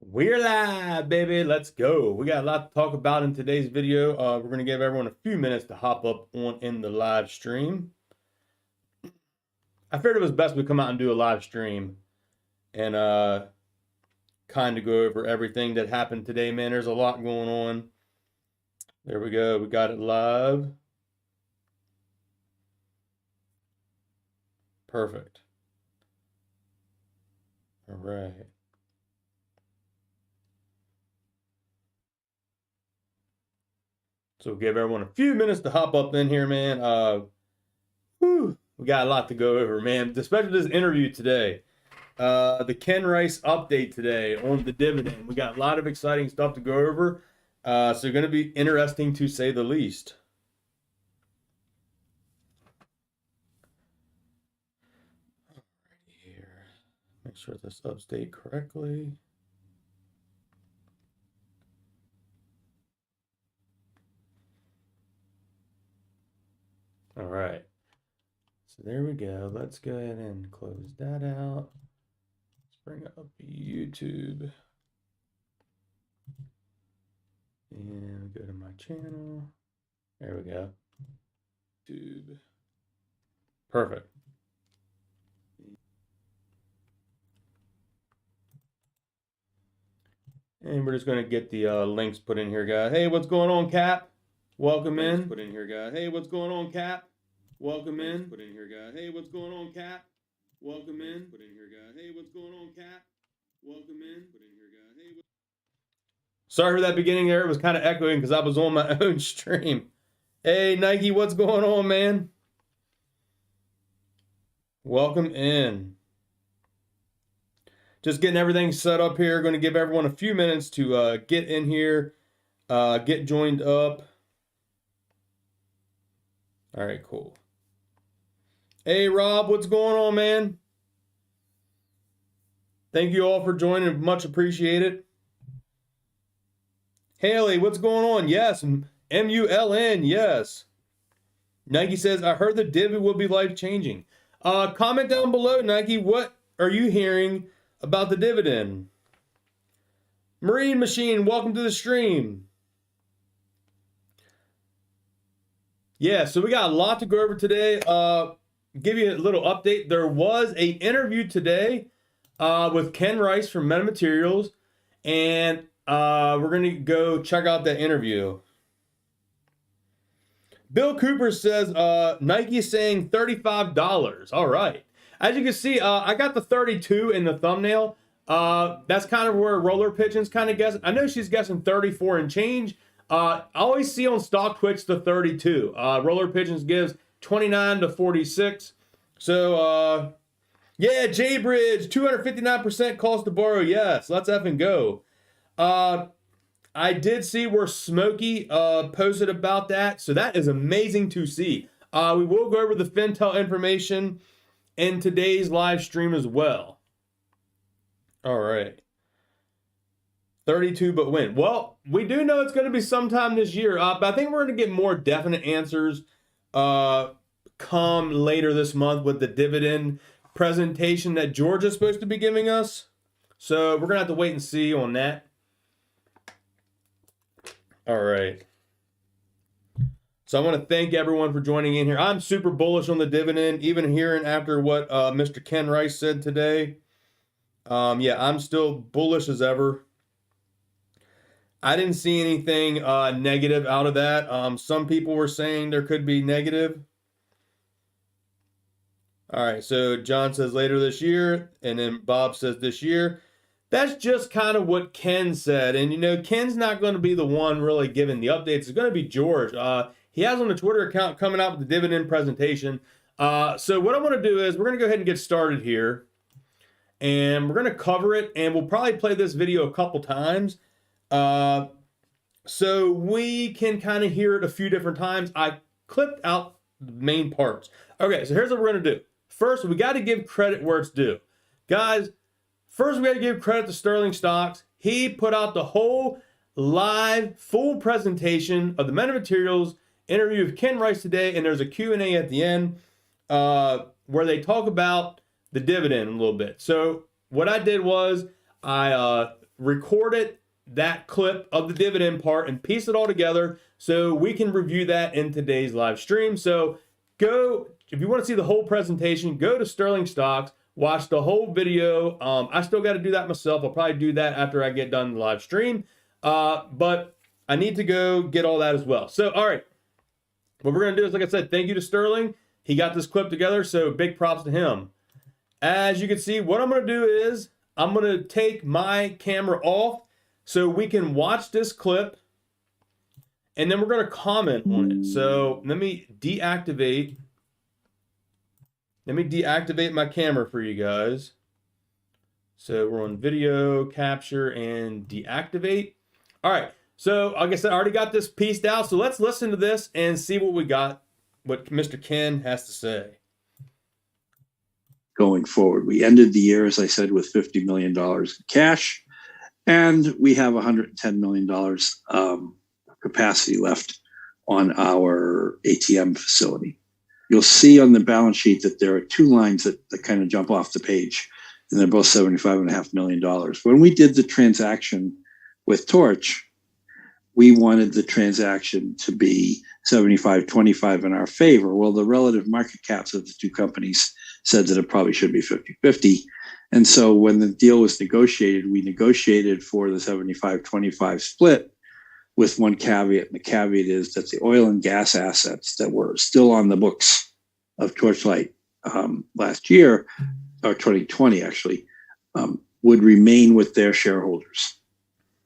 We're live, baby. Let's go. We got a lot to talk about in today's video. We're going to give everyone a few minutes to hop up on in the live stream. I figured it was best we come out and do a live stream and kind of go over everything that happened today, man. There's a lot going on. There we go. We got it live. Perfect. All right. So we'll give everyone a few minutes to hop up in here, man. We got a lot to go over, man. Especially this interview today. The Ken Rice update today on the dividend. We got a lot of exciting stuff to go over. So it's going to be interesting to say the least. Alrighty here. Make sure this update correctly. All right, so there we go. Let's go ahead and close that out. Let's bring up YouTube. And go to my channel. There we go. YouTube. Perfect. And we're just going to get the links put in here, guys. Hey, what's going on, Cap? Welcome in. Put in here, guys. Hey, what's going on, Cap? Welcome in. Put in here, guys. Hey, what's going on, Cap? Welcome in. Put in here, guys. Hey, what's going on, Cap? Welcome in. Put in here, guys. Hey. Sorry for that beginning there. It was kind of echoing because I was on my own stream. Hey, Nike, what's going on, man? Welcome in. Just getting everything set up here. Going to give everyone a few minutes to get in here, get joined up. All right, cool. Hey, Rob, what's going on, man? Thank you all for joining. Much appreciated. Haley, what's going on? Yes, MULN, yes. Nike says, I heard the dividend will be life-changing. Comment down below, Nike, what are you hearing about the dividend? Marine Machine, welcome to the stream. Yeah, so we got a lot to go over today. Give you a little update. There was an interview today with Ken Rice from METATERRY, and we're going to go check out that interview. Bill Cooper says Nike is saying $35. All right. As you can see, I got the 32 in the thumbnail. That's kind of where Roller Pigeon's kind of guessing. I know she's guessing 34 and change. I always see on Stock Twitch the 32. Roller Pigeons gives 29 to 46. So, yeah, J-Bridge, 259% cost to borrow. Yes, let's effing go. I did see where Smokey posted about that. So that is amazing to see. We will go over the FinTel information in today's live stream as well. All right. 32 but when? Well, we do know it's going to be sometime this year, but I think we're going to get more definite answers come later this month with the dividend presentation that Georgia's supposed to be giving us. So we're going to have to wait and see on that. All right. So I want to thank everyone for joining in here. I'm super bullish on the dividend, even hearing after what Mr. Ken Rice said today. Yeah, I'm still bullish as ever. I didn't see anything negative out of that. Some people were saying there could be negative. All right, so John says later this year, and then Bob says this year. That's just kind of what Ken said. And, you know, Ken's not going to be the one really giving the updates. It's going to be George. He has on the Twitter account coming out with the dividend presentation. So what I want to do is we're going to go ahead and get started here. And we're going to cover it, and we'll probably play this video a couple times. So we can kind of hear it a few different times. I clipped out the main parts. Okay, so here's what we're going to do. First, we got to give credit where it's due. Guys, first we got to give credit to Sterling Stocks. He put out the whole live full presentation of the METATERRY interview with Ken Rice today, and there's a Q&A at the end where they talk about the dividend a little bit. So what I did was I recorded that clip of the dividend part and piece it all together so we can review that in today's live stream. So go, if you want to see the whole presentation, go to Sterling Stocks, watch the whole video. I still got to do that myself. I'll probably do that after I get done the live stream. But I need to go get all that as well. So, all right. What we're going to do is, like I said, thank you to Sterling. He got this clip together, so big props to him. As you can see, what I'm going to do is I'm going to take my camera off so we can watch this clip, and then we're going to comment on it. So let me deactivate. Let me deactivate my camera for you guys. So we're on video, capture, and deactivate. All right. So like I said, I already got this pieced out. So let's listen to this and see what we got, what Mr. Ken has to say. Going forward, we ended the year, as I said, with $50 million in cash, and we have $110 million capacity left on our ATM facility. You'll see on the balance sheet that there are two lines that kind of jump off the page, and they're both $75.5 million. When we did the transaction with Torch, we wanted the transaction to be 75-25 in our favor. Well, the relative market caps of the two companies said that it probably should be 50-50. And so when the deal was negotiated, we negotiated for the 75-25 split with one caveat. And the caveat is that the oil and gas assets that were still on the books of Torchlight last year, or 2020 actually, would remain with their shareholders.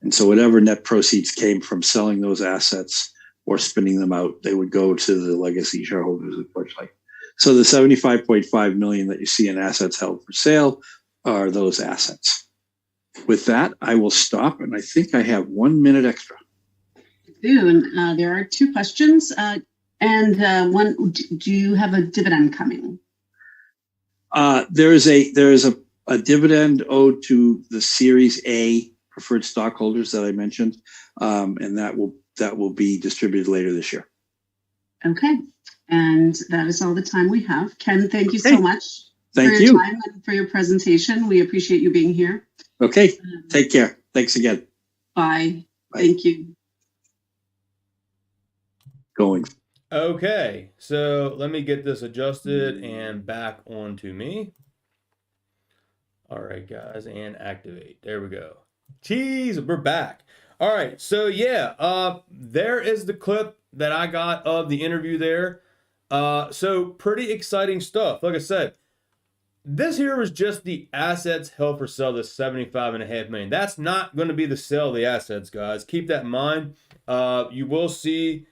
And so whatever net proceeds came from selling those assets or spinning them out, they would go to the legacy shareholders of Torchlight. So the 75.5 million that you see in assets held for sale are those assets. With that, I will stop, and I think I have 1 minute extra. And there are two questions. One, do you have a dividend coming? There is a dividend owed to the Series A preferred stockholders that I mentioned, and that will be distributed later this year. Okay, and that is all the time we have. Ken, thank you so much for your time and for your presentation. We appreciate you being here. Okay, take care. Thanks again. Bye. Thank you. Going. Okay, so let me get this adjusted and back onto me. All right, guys, and activate. There we go. Jeez, we're back. All right, so yeah, there is the clip that I got of the interview there. So pretty exciting stuff. Like I said, this here was just the assets held for sale, the $75.5 million. That's not going to be the sale of the assets, guys. Keep that in mind. You will see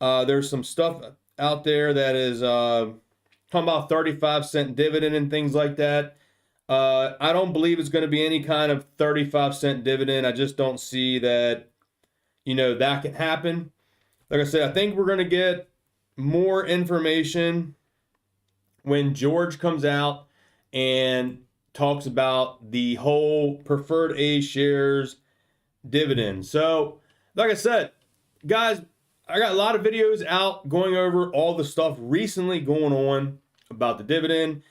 there's some stuff out there that is talking about 35-cent dividend and things like that. I don't believe it's going to be any kind of 35-cent dividend. I just don't see that, that can happen. Like I said, I think we're going to get more information when George comes out and talks about the whole preferred A shares dividend. So, like I said, guys, I got a lot of videos out going over all the stuff recently going on about the dividend.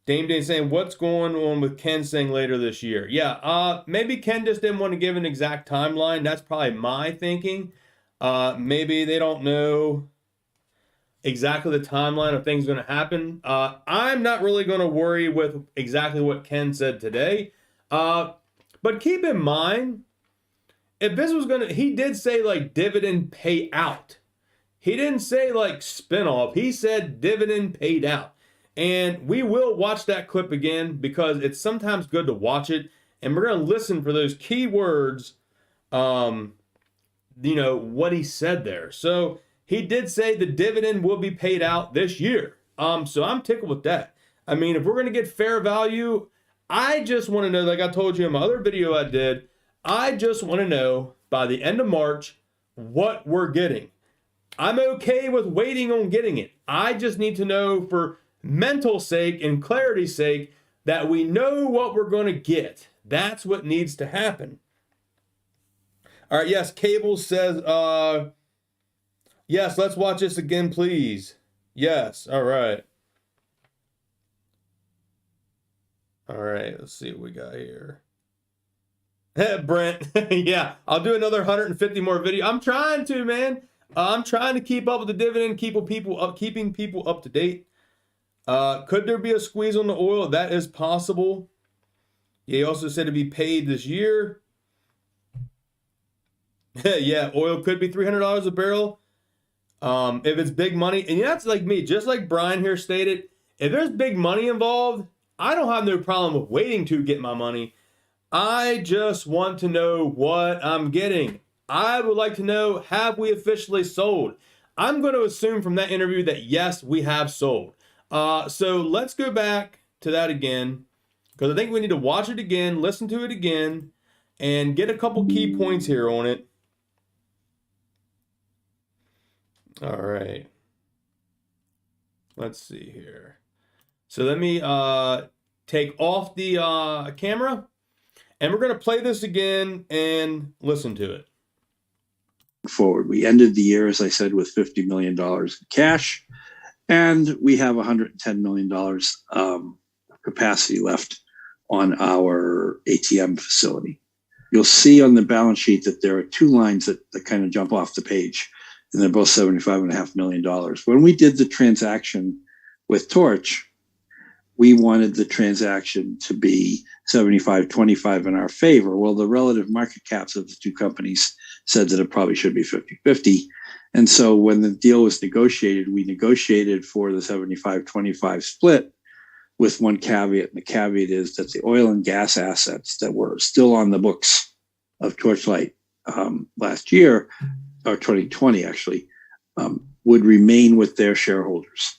Dame saying, what's going on with Ken saying later this year? Yeah, maybe Ken just didn't want to give an exact timeline. That's probably my thinking. Maybe they don't know exactly the timeline of things going to happen. I'm not really going to worry with exactly what Ken said today. But keep in mind, if this was going to, he did say like dividend payout. He didn't say like spinoff. He said dividend paid out. And we will watch that clip again because it's sometimes good to watch it. And we're going to listen for those key words, what he said there. So he did say the dividend will be paid out this year. So I'm tickled with that. I mean, if we're going to get fair value, I just want to know, like I told you in my other video I did, I just want to know by the end of March what we're getting. I'm okay with waiting on getting it. I just need to know for mental sake and clarity's sake that we know what we're going to get. That's what needs to happen. All right, yes, Cable says, yes, let's watch this again, please. Yes, all right. All right, let's see what we got here. Brent, yeah, I'll do another 150 more video. I'm trying to, man. I'm trying to keep up with the dividend, keeping people up to date. Could there be a squeeze on the oil? That is possible. He also said to be paid this year. Yeah, oil could be $300 a barrel. If it's big money, and that's like me, just like Brian here stated, if there's big money involved, I don't have no problem with waiting to get my money. I just want to know what I'm getting. I would like to know, have we officially sold? I'm going to assume from that interview that yes, we have sold. So let's go back to that again, because I think we need to watch it again, listen to it again, and get a couple key points here on it. All right. Let's see here. So let me take off the camera, and we're going to play this again and listen to it. Forward, we ended the year, as I said, with $50 million in cash, and we have $110 million capacity left on our ATM facility. You'll see on the balance sheet that there are two lines that kind of jump off the page, and they're both $75.5 million. When we did the transaction with Torch, we wanted the transaction to be 75-25 in our favor. Well, the relative market caps of the two companies said that it probably should be 50-50. And so when the deal was negotiated, we negotiated for the 75-25 split with one caveat. And the caveat is that the oil and gas assets that were still on the books of Torchlight last year, or 2020 actually, would remain with their shareholders.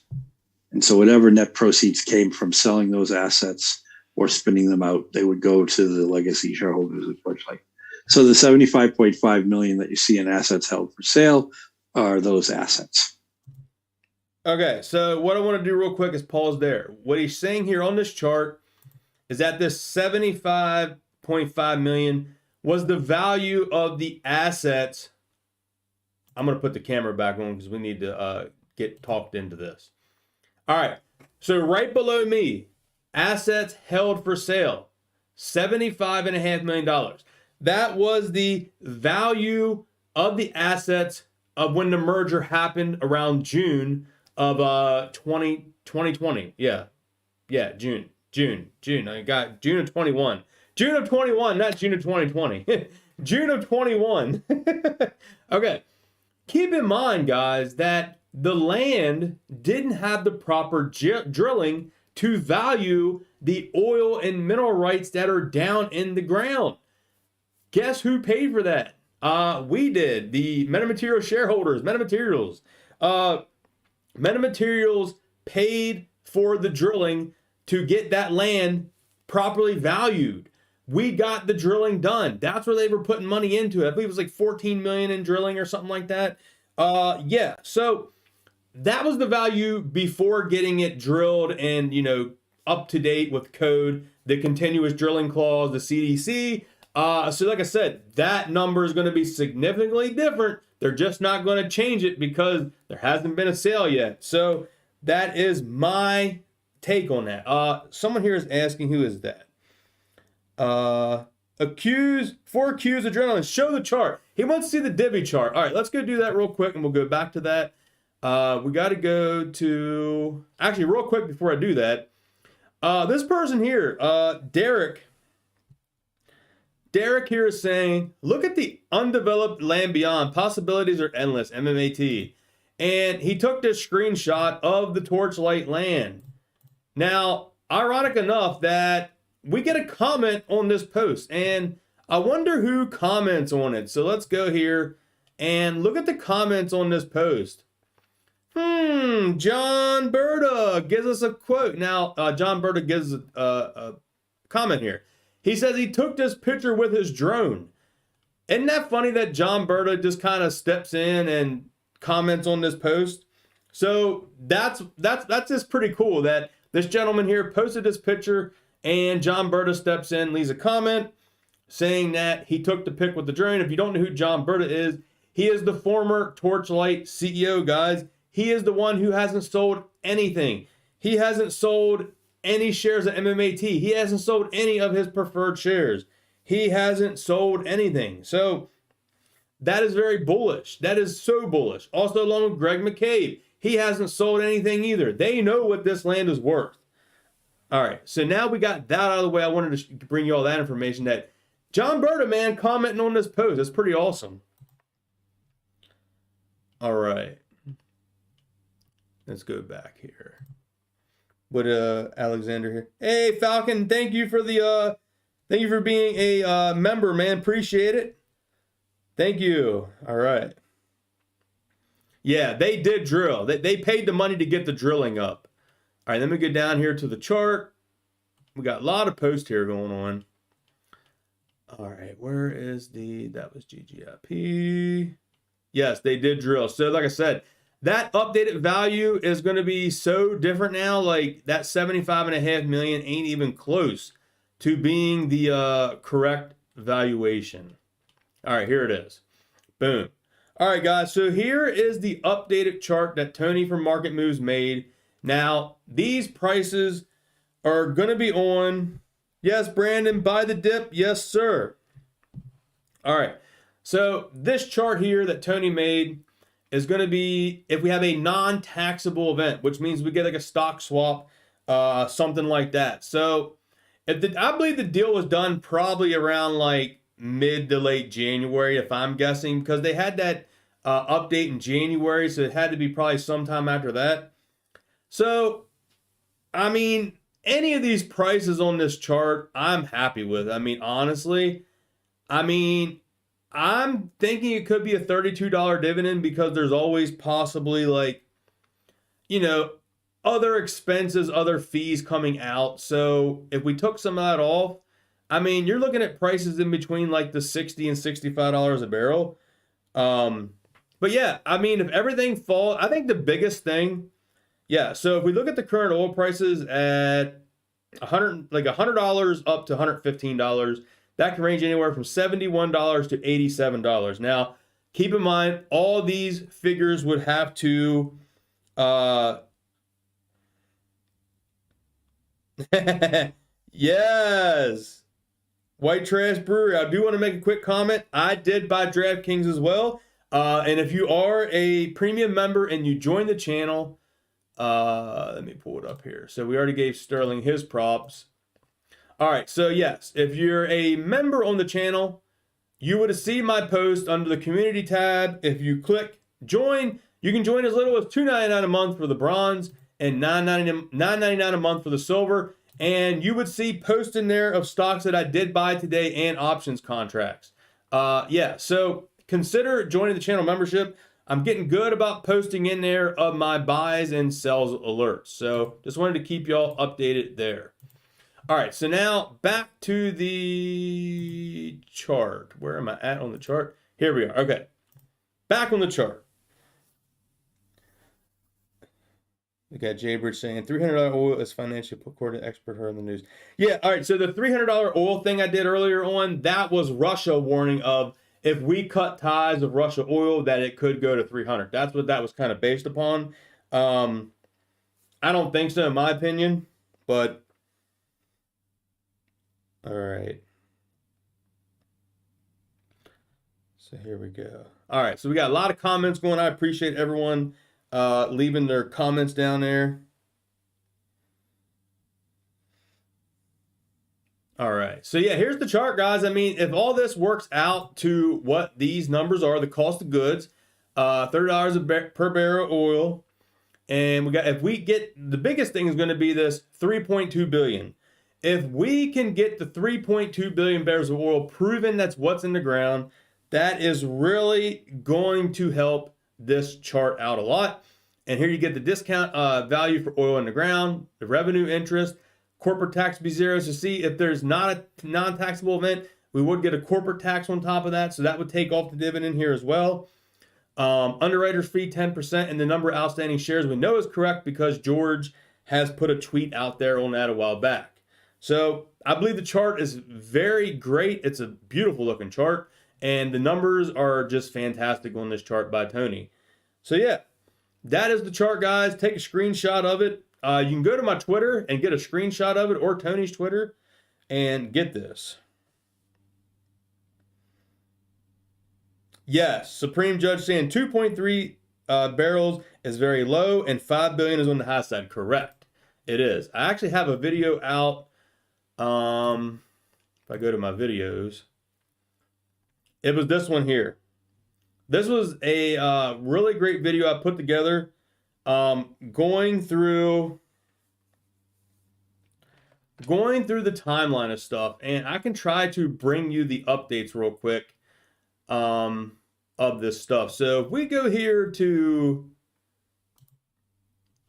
And so whatever net proceeds came from selling those assets or spinning them out, they would go to the legacy shareholders of Torchlight. So the 75.5 million that you see in assets held for sale are those assets. Okay, so what I want to do real quick is pause there. What he's saying here on this chart is that this 75.5 million was the value of the assets. I'm going to put the camera back on because we need to get talked into this. All right, so right below me, assets held for sale, $75.5 million. That was the value of the assets of when the merger happened around June of 2020. Yeah, June. I got June of 21. June of 21, not June of 2020. June of 21. Okay, keep in mind, guys, that the land didn't have the proper drilling to value the oil and mineral rights that are down in the ground. Guess who paid for that? We did. The METATERRY shareholders, METATERRYs. METATERRYs paid for the drilling to get that land properly valued. We got the drilling done. That's where they were putting money into it. I believe it was like 14 million in drilling or something like that. Yeah, so that was the value before getting it drilled and, up to date with code, the continuous drilling clause, the CDC. So like I said, that number is going to be significantly different. They're just not going to change it because there hasn't been a sale yet. So that is my take on that. Someone here is asking, who is that? Accused adrenaline. Show the chart. He wants to see the divvy chart. All right, let's go do that real quick and we'll go back to that. We got to go to, actually real quick before I do that. This person here, Derek here is saying, look at the undeveloped land beyond. Possibilities are endless, MMAT. And he took this screenshot of the Torchlight land. Now, ironic enough that we get a comment on this post, and I wonder who comments on it. So let's go here and look at the comments on this post. John Berta gives us a quote. Now, John Berta gives a comment here. He says he took this picture with his drone. Isn't that funny that John Berta just kind of steps in and comments on this post? So that's just pretty cool that this gentleman here posted this picture and John Berta steps in, leaves a comment saying that he took the pic with the drone. If you don't know who John Berta is, he is the former Torchlight CEO, guys. He is the one who hasn't sold anything. He hasn't sold any shares of MMAT. He hasn't sold any of his preferred shares. He hasn't sold anything. So that is very bullish. That is so bullish. Also, along with Greg McCabe, he hasn't sold anything either. They know what this land is worth. All right, so now we got that out of the way. I wanted to bring you all that information that John Berta, man, commenting on this post. That's pretty awesome. All right. Let's go back here. What Alexander here. Hey Falcon, thank you for the thank you for being a member, man. Appreciate it. Thank you. All right. Yeah, they did drill. They paid the money to get the drilling up. All right, let me get down here to the chart. We got a lot of posts here going on. All right, where is that was GGPI. Yes, they did drill. So like I said, that updated value is going to be so different now. Like that 75.5 million ain't even close to being the correct valuation. All right, here it is. Boom. All right, guys. So here is the updated chart that Tony from Market Moves made. Now, these prices are going to be on. Yes, Brandon, buy the dip. Yes, sir. All right. So this chart here that Tony made is going to be if we have a non-taxable event, which means we get like a stock swap, something like that. So I believe the deal was done probably around like mid to late January, if I'm guessing, because they had that update in January, so it had to be probably sometime after that. So, I mean, any of these prices on this chart, I'm happy with. I mean, honestly, I'm thinking it could be a $32 dividend because there's always possibly like, other expenses, other fees coming out. So if we took some of that off, I mean, you're looking at prices in between like the $60 and $65 a barrel. But yeah, I mean, if everything falls, I think the biggest thing, yeah. So if we look at the current oil prices at $100 up to $115, that can range anywhere from $71 to $87. Now, keep in mind, all these figures would have to, yes, White Trash Brewery. I do want to make a quick comment. I did buy DraftKings as well. And if you are a premium member and you join the channel, let me pull it up here. So we already gave Sterling his props. All right, so yes, if you're a member on the channel, you would have seen my post under the community tab. If you click join, you can join as little as $2.99 a month for the bronze and $9.99 a month for the silver. And you would see posts in there of stocks that I did buy today and options contracts. Yeah, so consider joining the channel membership. I'm getting good about posting in there of my buys and sells alerts. So just wanted to keep y'all updated there. All right, so now back to the chart. Where am I at on the chart? Here we are. Okay, back on the chart. We got Jaybridge saying $300 oil is financially according to expert heard in the news. Yeah, all right, so the $300 oil thing I did earlier on, that was Russia warning of if we cut ties of Russia oil, that it could go to 300. That's what that was kind of based upon. I don't think so, in my opinion, but all right. So here we go. All right, so we got a lot of comments going. I appreciate everyone leaving their comments down there. All right, so yeah, here's the chart, guys. I mean, if all this works out to what these numbers are, the cost of goods, $30 per barrel oil, and if we get, the biggest thing is going to be this 3.2 billion. If we can get the 3.2 billion barrels of oil proven that's what's in the ground, that is really going to help this chart out a lot. And here you get the discount value for oil in the ground, the revenue interest, corporate tax be zero. So see, if there's not a non-taxable event, we would get a corporate tax on top of that. So that would take off the dividend here as well. Underwriter's fee 10%, and the number of outstanding shares we know is correct because George has put a tweet out there on that a while back. So I believe the chart is very great. It's a beautiful looking chart, and the numbers are just fantastic on this chart by Tony. So yeah, that is the chart, guys. Take a screenshot of it. You can go to my Twitter and get a screenshot of it, or Tony's Twitter, and get this. Yes, Supreme Judge saying 2.3 barrels is very low and 5 billion is on the high side. Correct. It is. I actually have a video out. If I go to my videos, it was this one here. This was a really great video I put together, going through the timeline of stuff, and I can try to bring you the updates real quick of this stuff. So if we go here to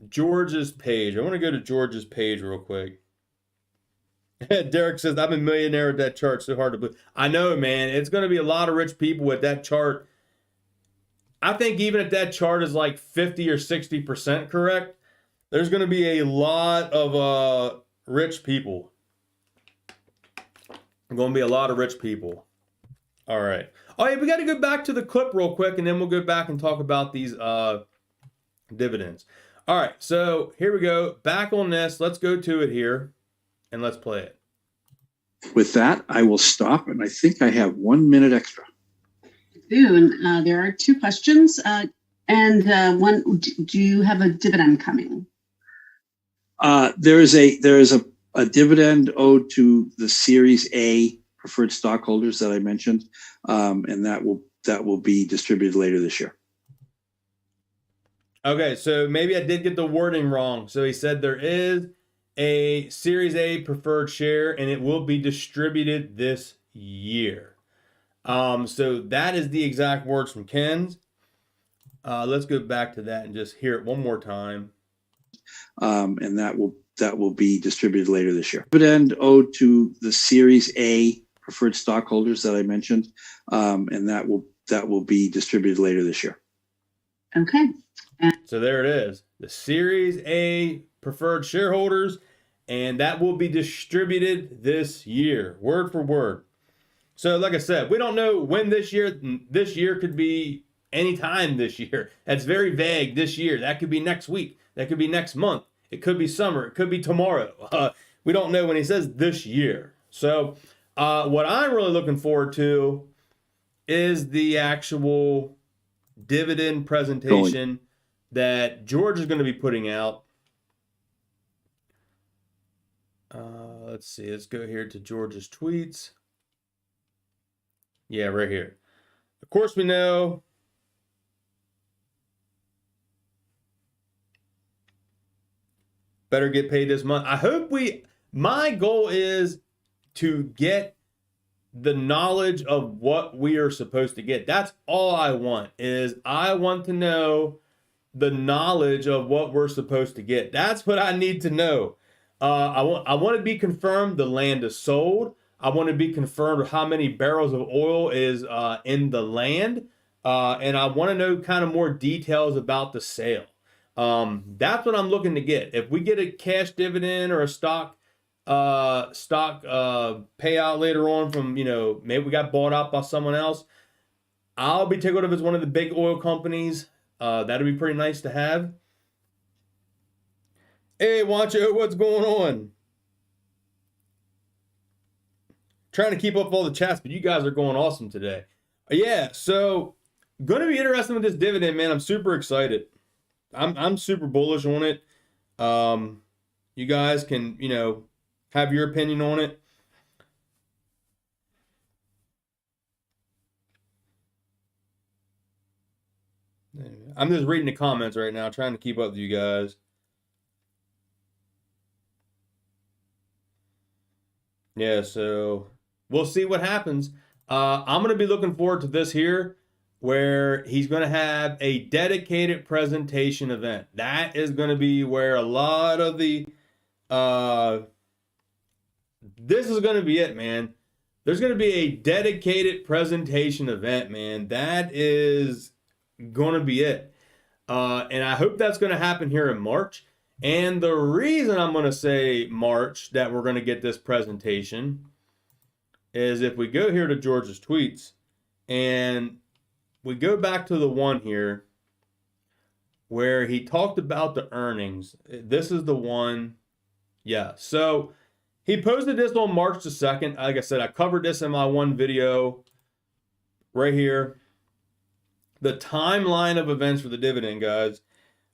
George's page, I want to go to George's page real quick. Derek says, I'm a millionaire with that chart. So hard to believe. I know, man. It's going to be a lot of rich people with that chart. I think even if that chart is like 50 or 60% correct, there's going to be a lot of rich people. Going to be a lot of rich people. All right. Oh, yeah, we got to go back to the clip real quick, and then we'll go back and talk about these dividends. All right, so here we go. Back on this. Let's go to it here, and let's play it. With that, I will stop, and I think I have 1 minute extra. Boone, there are two questions, and one. Do you have a dividend coming? There is a dividend owed to the Series A preferred stockholders that I mentioned, and that will be distributed later this year. Okay, so maybe I did get the wording wrong. So he said there is a Series A preferred share, and it will be distributed this year. So that is the exact words from Ken's. Let's go back to that and just hear it one more time. And that will be distributed later this year. Dividend owed to the Series A preferred stockholders that I mentioned, and that will be distributed later this year. Okay. So there it is, the Series A preferred shareholders, and that will be distributed this year, word for word. So like I said, we don't know when this year could be anytime this year. That's very vague, this year. That could be next week. That could be next month. It could be summer. It could be tomorrow. We don't know when he says this year. So what I'm really looking forward to is the actual dividend presentation that George is going to be putting out. Let's see. Let's go here to George's tweets. Yeah, right here. Of course, we know better get paid this month. I hope my goal is to get the knowledge of what we are supposed to get. That's all I want, is I want to know the knowledge of what we're supposed to get. That's what I need to know. I want to be confirmed the land is sold. I want to be confirmed how many barrels of oil is in the land. And I want to know kind of more details about the sale. That's what I'm looking to get. If we get a cash dividend or a stock payout later on from, maybe we got bought out by someone else, I'll be tickled if it's one of the big oil companies. That'd be pretty nice to have. Hey, Wancho, what's going on? Trying to keep up with all the chats, but you guys are going awesome today. Yeah, so going to be interesting with this dividend, man. I'm super excited. I'm super bullish on it. You guys can, have your opinion on it. I'm just reading the comments right now, trying to keep up with you guys. Yeah, so we'll see what happens. I'm going to be looking forward to this here, where he's going to have a dedicated presentation event. That is going to be where a lot of the this is going to be it, man. There's going to be a dedicated presentation event, man. That is going to be it. And I hope that's going to happen here in March. And the reason I'm going to say March that we're going to get this presentation is if we go here to George's tweets and we go back to the one here where he talked about the earnings. This is the one. Yeah. So he posted this on March the 2nd. Like I said, I covered this in my one video right here. The timeline of events for the dividend, guys.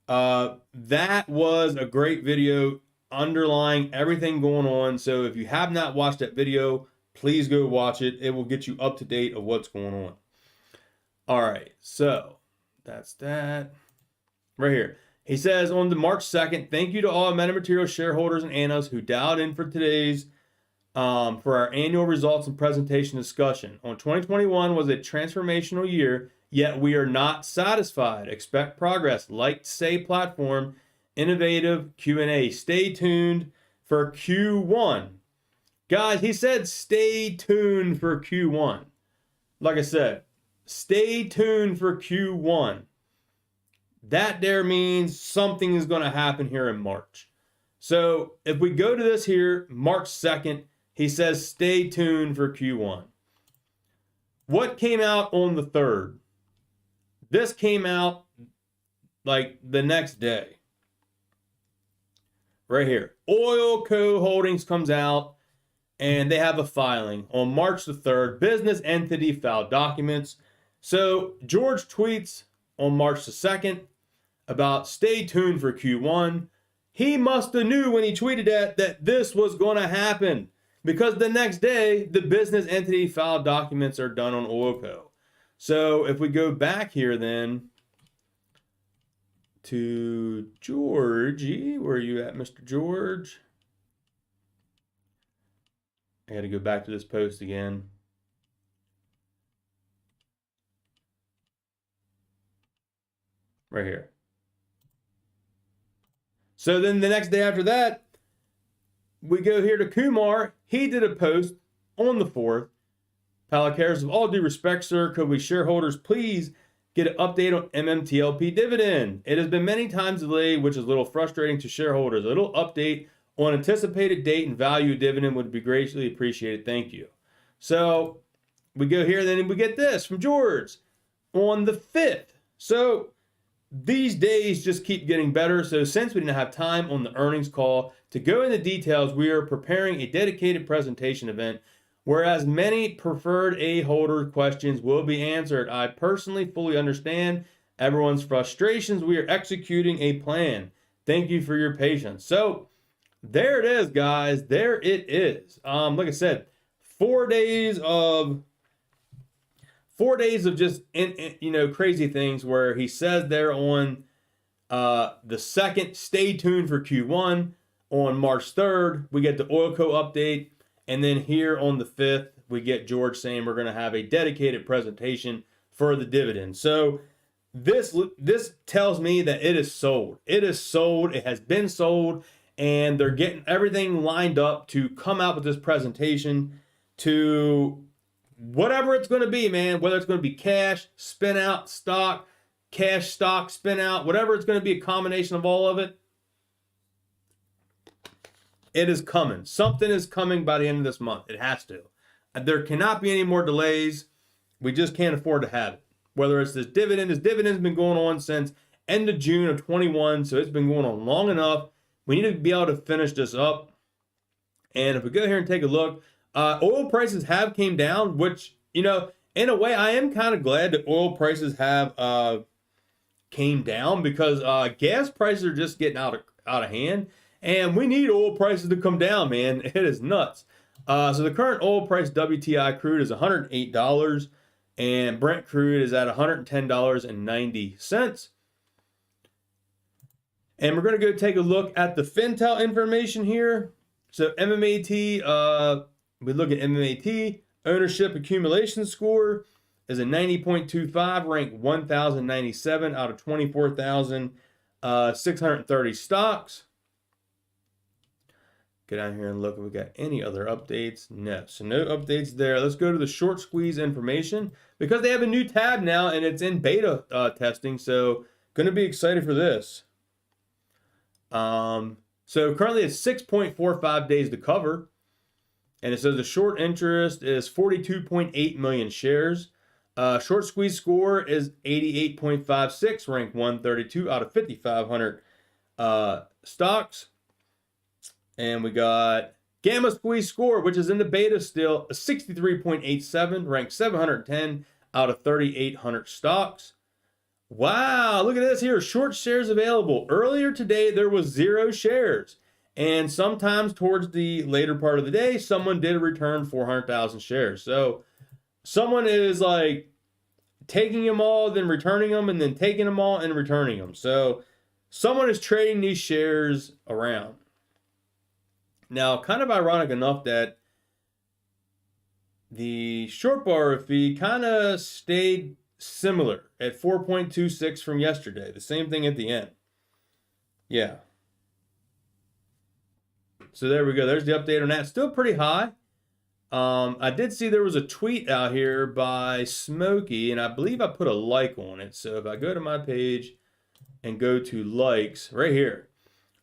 That was a great video underlying everything going on. So if you have not watched that video, please go watch it. It will get you up to date of what's going on. All right. So that's that. Right here. He says on the March 2nd, thank you to all MetaMaterial shareholders and analysts who dialed in for today's for our annual results and presentation discussion. 2021 was a transformational year, yet we are not satisfied. Expect progress. Like Say platform, innovative Q&A. Stay tuned for Q1. Guys, he said stay tuned for Q1. Like I said, stay tuned for Q1. That there means something is going to happen here in March. So if we go to this here, March 2nd, he says stay tuned for Q1. What came out on the 3rd? This came out like the next day. Right here. Oil Co. Holdings comes out and they have a filing on March the 3rd. Business entity filed documents. So George tweets on March the 2nd about stay tuned for Q1. He must have knew when he tweeted that this was going to happen, because the next day the business entity filed documents are done on Oil Co. So if we go back here then to Georgie, where are you at, Mr. George? I got to go back to this post again. Right here. So then the next day after that, we go here to Kumar. He did a post on the 4th. Palikaras, with all due respect, sir, could we shareholders please get an update on MMTLP dividend? It has been many times delayed, which is a little frustrating to shareholders. A little update on anticipated date and value of dividend would be greatly appreciated. Thank you. So we go here, then we get this from George on the 5th. So these days just keep getting better. So since we didn't have time on the earnings call to go into details, we are preparing a dedicated presentation event, whereas many preferred A holder questions will be answered. I personally fully understand everyone's frustrations. We are executing a plan. Thank you for your patience. So there it is, guys. There it is. Like I said, 4 days of just crazy things where he says there on the 2nd, stay tuned for Q1. On March 3rd, we get the Oil Co update. And then here on the 5th, we get George saying we're going to have a dedicated presentation for the dividend. So this tells me that it is sold. It is sold. It has been sold. And they're getting everything lined up to come out with this presentation to whatever it's going to be, man. Whether it's going to be cash, spin out, stock, cash, stock, spin out, whatever it's going to be, a combination of all of it. It is coming. Something is coming by the end of this month. It has to. There cannot be any more delays. We just can't afford to have it. Whether it's this dividend's been going on since end of June of 21, so it's been going on long enough. We need to be able to finish this up. And if we go here and take a look, oil prices have came down, which, in a way, I am kind of glad that oil prices have came down, because gas prices are just getting out of hand. And we need oil prices to come down, man. It is nuts. So the current oil price WTI crude is $108, and Brent crude is at $110.90. And we're going to go take a look at the Fintel information here. So MMAT, we look at MMAT, ownership accumulation score is a 90.25, ranked 1,097 out of 24,630 stocks. Get down here and look if we got any other updates. No, so no updates there. Let's go to the short squeeze information, because they have a new tab now and it's in beta testing. So going to be excited for this. So currently it's 6.45 days to cover. And it says the short interest is 42.8 million shares. Short squeeze score is 88.56, ranked 132 out of 5,500 stocks. And we got gamma squeeze score, which is in the beta still, a 63.87, ranked 710 out of 3,800 stocks. Wow, look at this here. Short shares available. Earlier today, there was 0 shares. And sometimes towards the later part of the day, someone did return 400,000 shares. So someone is like taking them all, then returning them, and then taking them all and returning them. So someone is trading these shares around. Now, kind of ironic enough that the short borrow fee kind of stayed similar at 4.26 from yesterday. The same thing at the end. Yeah. So there we go. There's the update on that. Still pretty high. I did see there was a tweet out here by Smokey, and I believe I put a like on it. So if I go to my page and go to likes, right here,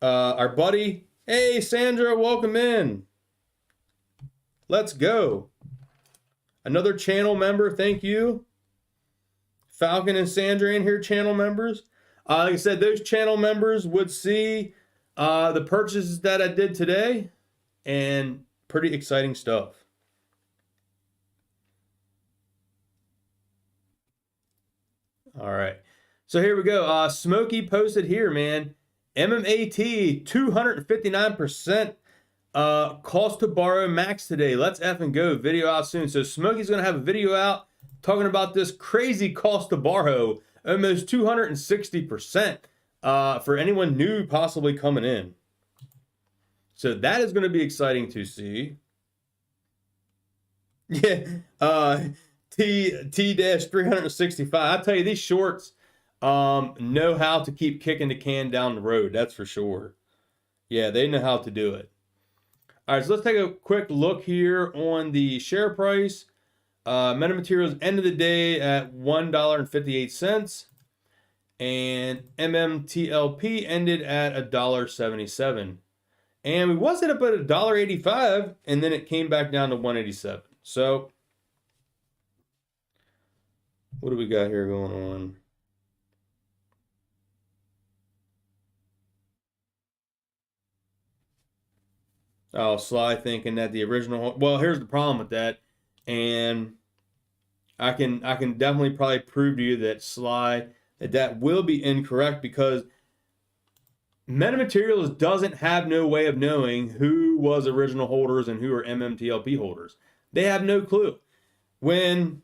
our buddy, hey, Sandra, welcome in. Let's go. Another channel member, thank you. Falcon and Sandra in here, channel members. Like I said, those channel members would see the purchases that I did today, and pretty exciting stuff. All right. So here we go. Smokey posted here, man. MMAT 259% cost to borrow max today. Let's effing go. Video out soon. So Smokey's going to have a video out talking about this crazy cost to borrow, almost 260% for anyone new possibly coming in. So that is going to be exciting to see. Yeah. T-365. I tell you, these shorts know how to keep kicking the can down the road. That's for sure. Yeah, they know how to do it. All right, so let's take a quick look here on the share price. Metamaterials end of the day at $1.58. And MMTLP ended at $1.77. And we was up at $1.85, and then it came back down to $1.87. So what do we got here going on? Oh, Sly thinking that the original. Well, here's the problem with that, and I can definitely probably prove to you that Sly that will be incorrect, because Metamaterials doesn't have no way of knowing who was original holders and who are MMTLP holders. They have no clue. When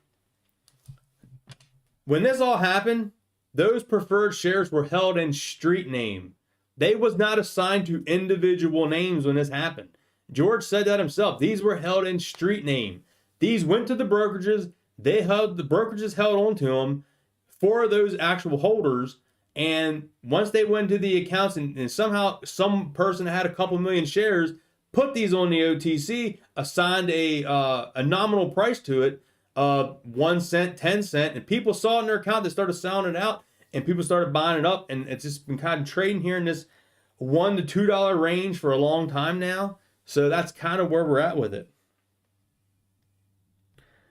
this all happened, those preferred shares were held in street name. They was not assigned to individual names when this happened. George said that himself. These were held in street name. These went to the brokerages. The brokerages held on to them for those actual holders. And once they went to the accounts and somehow some person had a couple million shares, put these on the OTC, assigned a nominal price to it, 1 cent, 10 cent, and people saw it in their account. They started selling it out, and people started buying it up, and it's just been kind of trading here in this $1 to $2 range for a long time now. So that's kind of where we're at with it.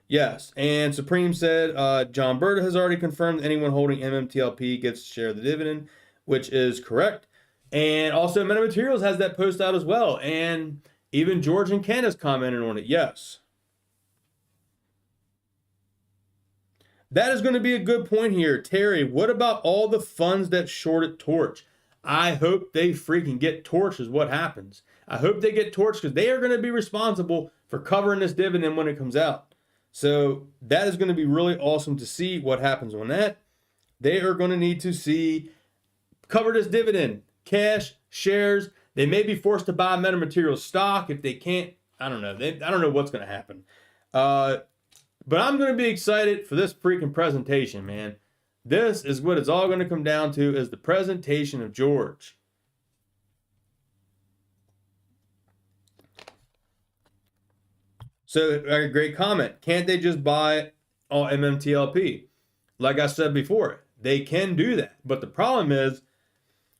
Yes, and Supreme said John Berta has already confirmed anyone holding MMTLP gets to share the dividend, which is correct. And also Metamaterials has that post out as well, and even George and Ken has commented on it. Yes. That is going to be a good point here. Terry, what about all the funds that shorted Torch? I hope they freaking get torched is what happens. I hope they get torched, because they are going to be responsible for covering this dividend when it comes out. So that is going to be really awesome to see what happens on that. They are going to need to see cover this dividend, cash, shares. They may be forced to buy Metamaterials stock if they can't. I don't know. I don't know what's going to happen. But I'm going to be excited for this freaking presentation, man. This is what it's all going to come down to, is the presentation of George. So a great comment. Can't they just buy all MMTLP? Like I said before, they can do that. But the problem is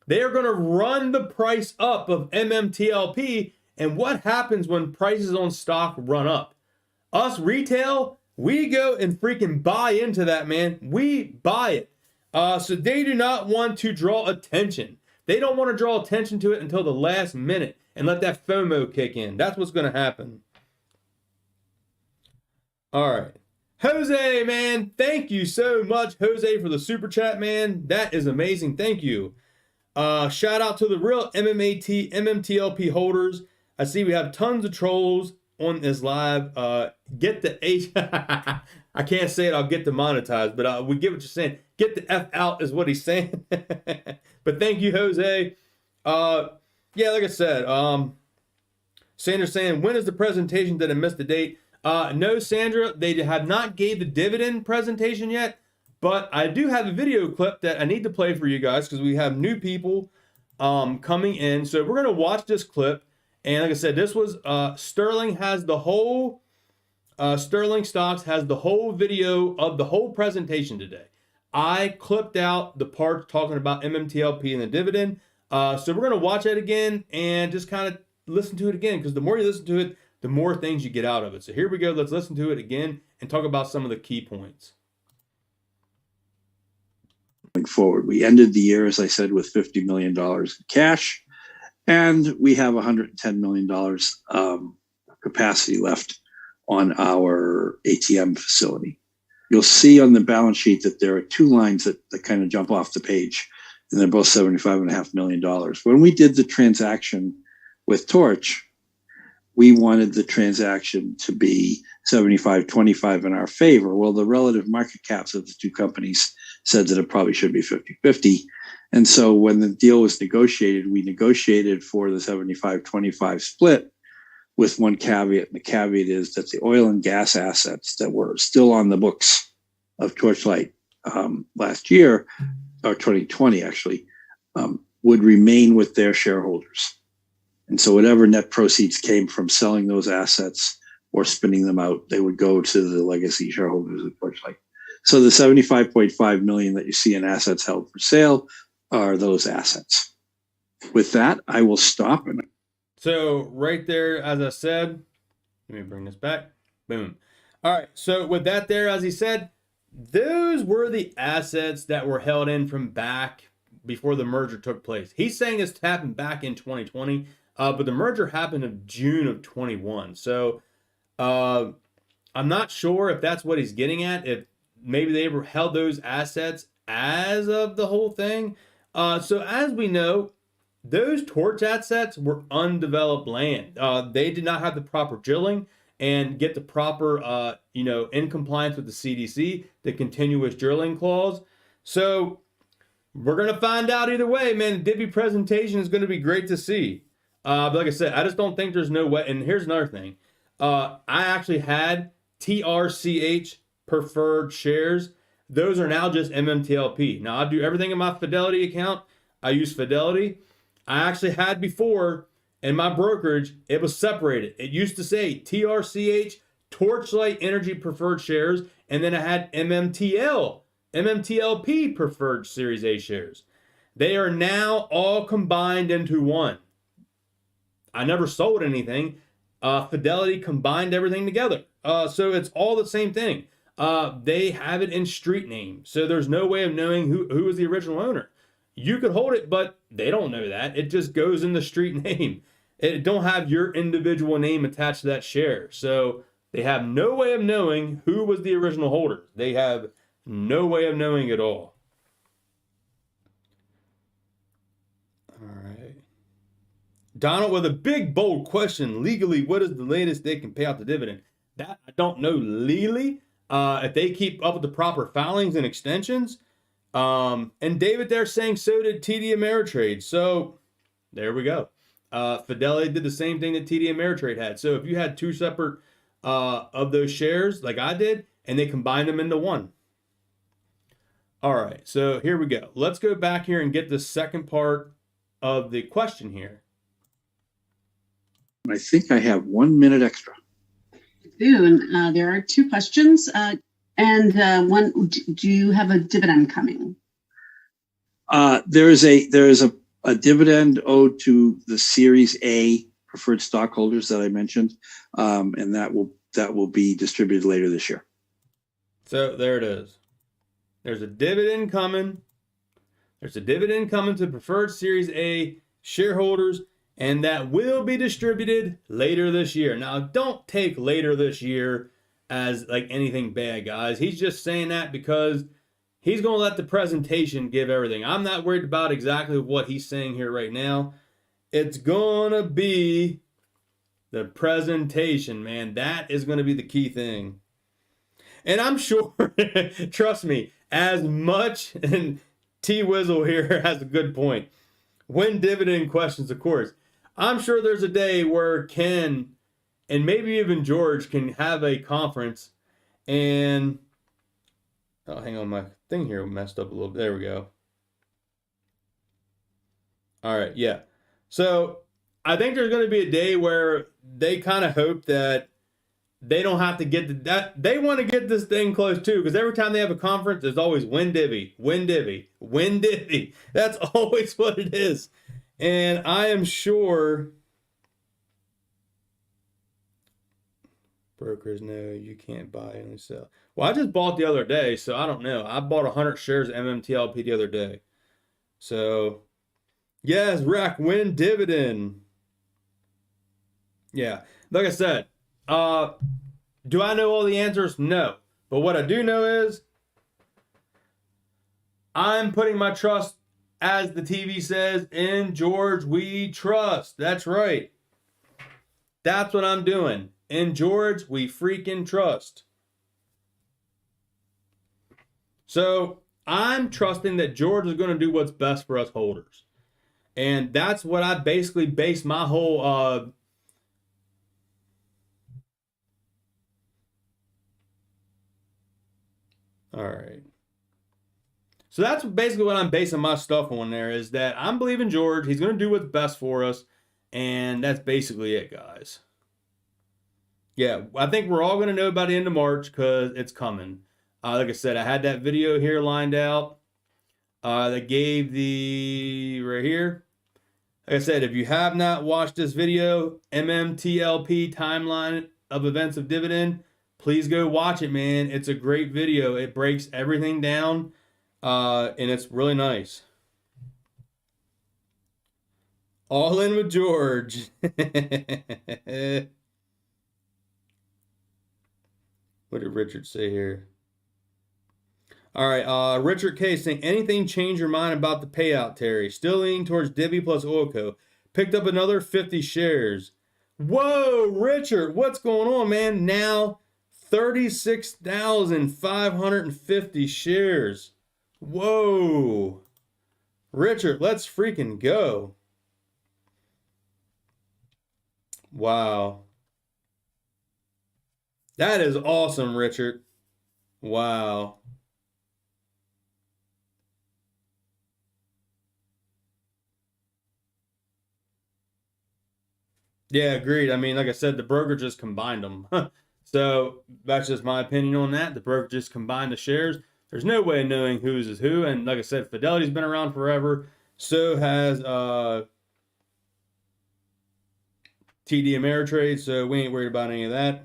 they are going to run the price up of MMTLP. And what happens when prices on stock run up? Us retail, we go and freaking buy into that, man. We buy it. So they do not want to draw attention. They don't want to draw attention to it until the last minute and let that FOMO kick in. That's what's going to happen. All right. Jose, man, thank you so much, Jose, for the super chat, man. That is amazing. Thank you. Shout out to the real MMTLP holders. I see we have tons of trolls on this live. Get the H. I can't say it. I'll get demonetized, but we get what you're saying. Get the F out is what he's saying. But thank you, Jose. Yeah, like I said, Sandra's saying, when is the presentation? Did I miss the date? No, Sandra, they have not gave the dividend presentation yet, but I do have a video clip that I need to play for you guys because we have new people coming in. So we're going to watch this clip. And like I said, this was Sterling has the whole, Sterling Stocks has the whole video of the whole presentation today. I clipped out the part talking about MMTLP and the dividend. So we're going to watch it again and just kind of listen to it again, because the more you listen to it, the more things you get out of it. So here we go. Let's listen to it again and talk about some of the key points. Going forward, we ended the year, as I said, with $50 million in cash, and we have $110 million capacity left on our ATM facility. You'll see on the balance sheet that there are two lines that kind of jump off the page, and they're both $75.5 million. When we did the transaction with Torch, we wanted the transaction to be 75-25 in our favor. Well, the relative market caps of the two companies said that it probably should be 50-50. And so when the deal was negotiated, we negotiated for the 75-25 split with one caveat. And the caveat is that the oil and gas assets that were still on the books of Torchlight last year, or 2020 actually, would remain with their shareholders. And so whatever net proceeds came from selling those assets or spinning them out, they would go to the legacy shareholders of Torchlight. So the 75.5 million that you see in assets held for sale are those assets. With that, I will stop. So right there, as I said, let me bring this back. Boom. All right. So with that there, as he said, those were the assets that were held in from back before the merger took place. He's saying this happened back in 2020. But the merger happened in June of 21. So I'm not sure if that's what he's getting at, if maybe they held those assets as of the whole thing. So as we know, those Torch assets were undeveloped land. They did not have the proper drilling and get the proper, in compliance with the CDC, the continuous drilling clause. So we're going to find out either way, man. The Divi presentation is going to be great to see. But like I said, I just don't think there's no way. And here's another thing. I actually had TRCH preferred shares. Those are now just MMTLP. Now I do everything in my Fidelity account. I use Fidelity. I actually had before in my brokerage, it was separated. It used to say TRCH, Torchlight Energy preferred shares. And then I had MMTLP preferred Series A shares. They are now all combined into one. I never sold anything. Fidelity combined everything together. So it's all the same thing. They have it in street name. So there's no way of knowing who was the original owner. You could hold it, but they don't know that. It just goes in the street name. It don't have your individual name attached to that share. So they have no way of knowing who was the original holder. They have no way of knowing at all. All right. Donald with a big, bold question. Legally, what is the latest they can pay out the dividend? That I don't know legally. If they keep up with the proper filings and extensions. And David there saying so did TD Ameritrade. So there we go. Fidelity did the same thing that TD Ameritrade had. So if you had two separate of those shares like I did, and they combined them into one. All right, so here we go. Let's go back here and get the second part of the question here. I think I have 1 minute extra. Soon, there are two questions. And one, do you have a dividend coming? There is a dividend owed to the Series A preferred stockholders that I mentioned, and that will be distributed later this year. So there it is. There's a dividend coming. There's a dividend coming to preferred Series A shareholders, and that will be distributed later this year. Now, don't take later this year as like anything bad, guys. He's just saying that because he's going to let the presentation give everything. I'm not worried about exactly what he's saying here right now. It's going to be the presentation, man. That is going to be the key thing. And I'm sure, trust me, as much, and T-Wizzle here has a good point. When dividend questions, of course. I'm sure there's a day where Ken and maybe even George can have a conference and, oh, hang on, my thing here messed up a little bit. There we go. All right, yeah. So I think there's going to be a day where they kind of hope that they don't have to get that. They want to get this thing close too, because every time they have a conference, there's always win divvy, win divvy, win divvy. That's always what it is. And I am sure brokers know you can't buy and sell. Well, I just bought the other day, so I don't know. I bought 100 shares of MMTLP the other day. So, yes, Rack, win dividend. Yeah, like I said, do I know all the answers? No. But what I do know is I'm putting my trust, as the TV says, in George we trust. That's right. That's what I'm doing. In George we freaking trust. So I'm trusting that George is going to do what's best for us holders. And that's what I basically base my whole all right. So that's basically what I'm basing my stuff on there, is that I'm believing George. He's going to do what's best for us. And that's basically it, guys. Yeah, I think we're all going to know by the end of March because it's coming. Like I said, I had that video here lined out that gave the, right here. Like I said, if you have not watched this video, MMTLP timeline of events of dividend, please go watch it, man. It's a great video. It breaks everything down, and it's really nice. All in with George. What did Richard say here? All right, Richard K saying, anything change your mind about the payout, Terry? Still leaning towards Divvy plus Oilco. Picked up another 50 shares. Whoa, Richard, what's going on, man? Now 36,550 shares. Whoa. Richard, let's freaking go. Wow. That is awesome, Richard. Wow. Yeah, agreed. I mean, like I said, the broker just combined them. So that's just my opinion on that. The broker just combined the shares. There's no way of knowing whose is who. And like I said, Fidelity's been around forever. So has TD Ameritrade. So we ain't worried about any of that.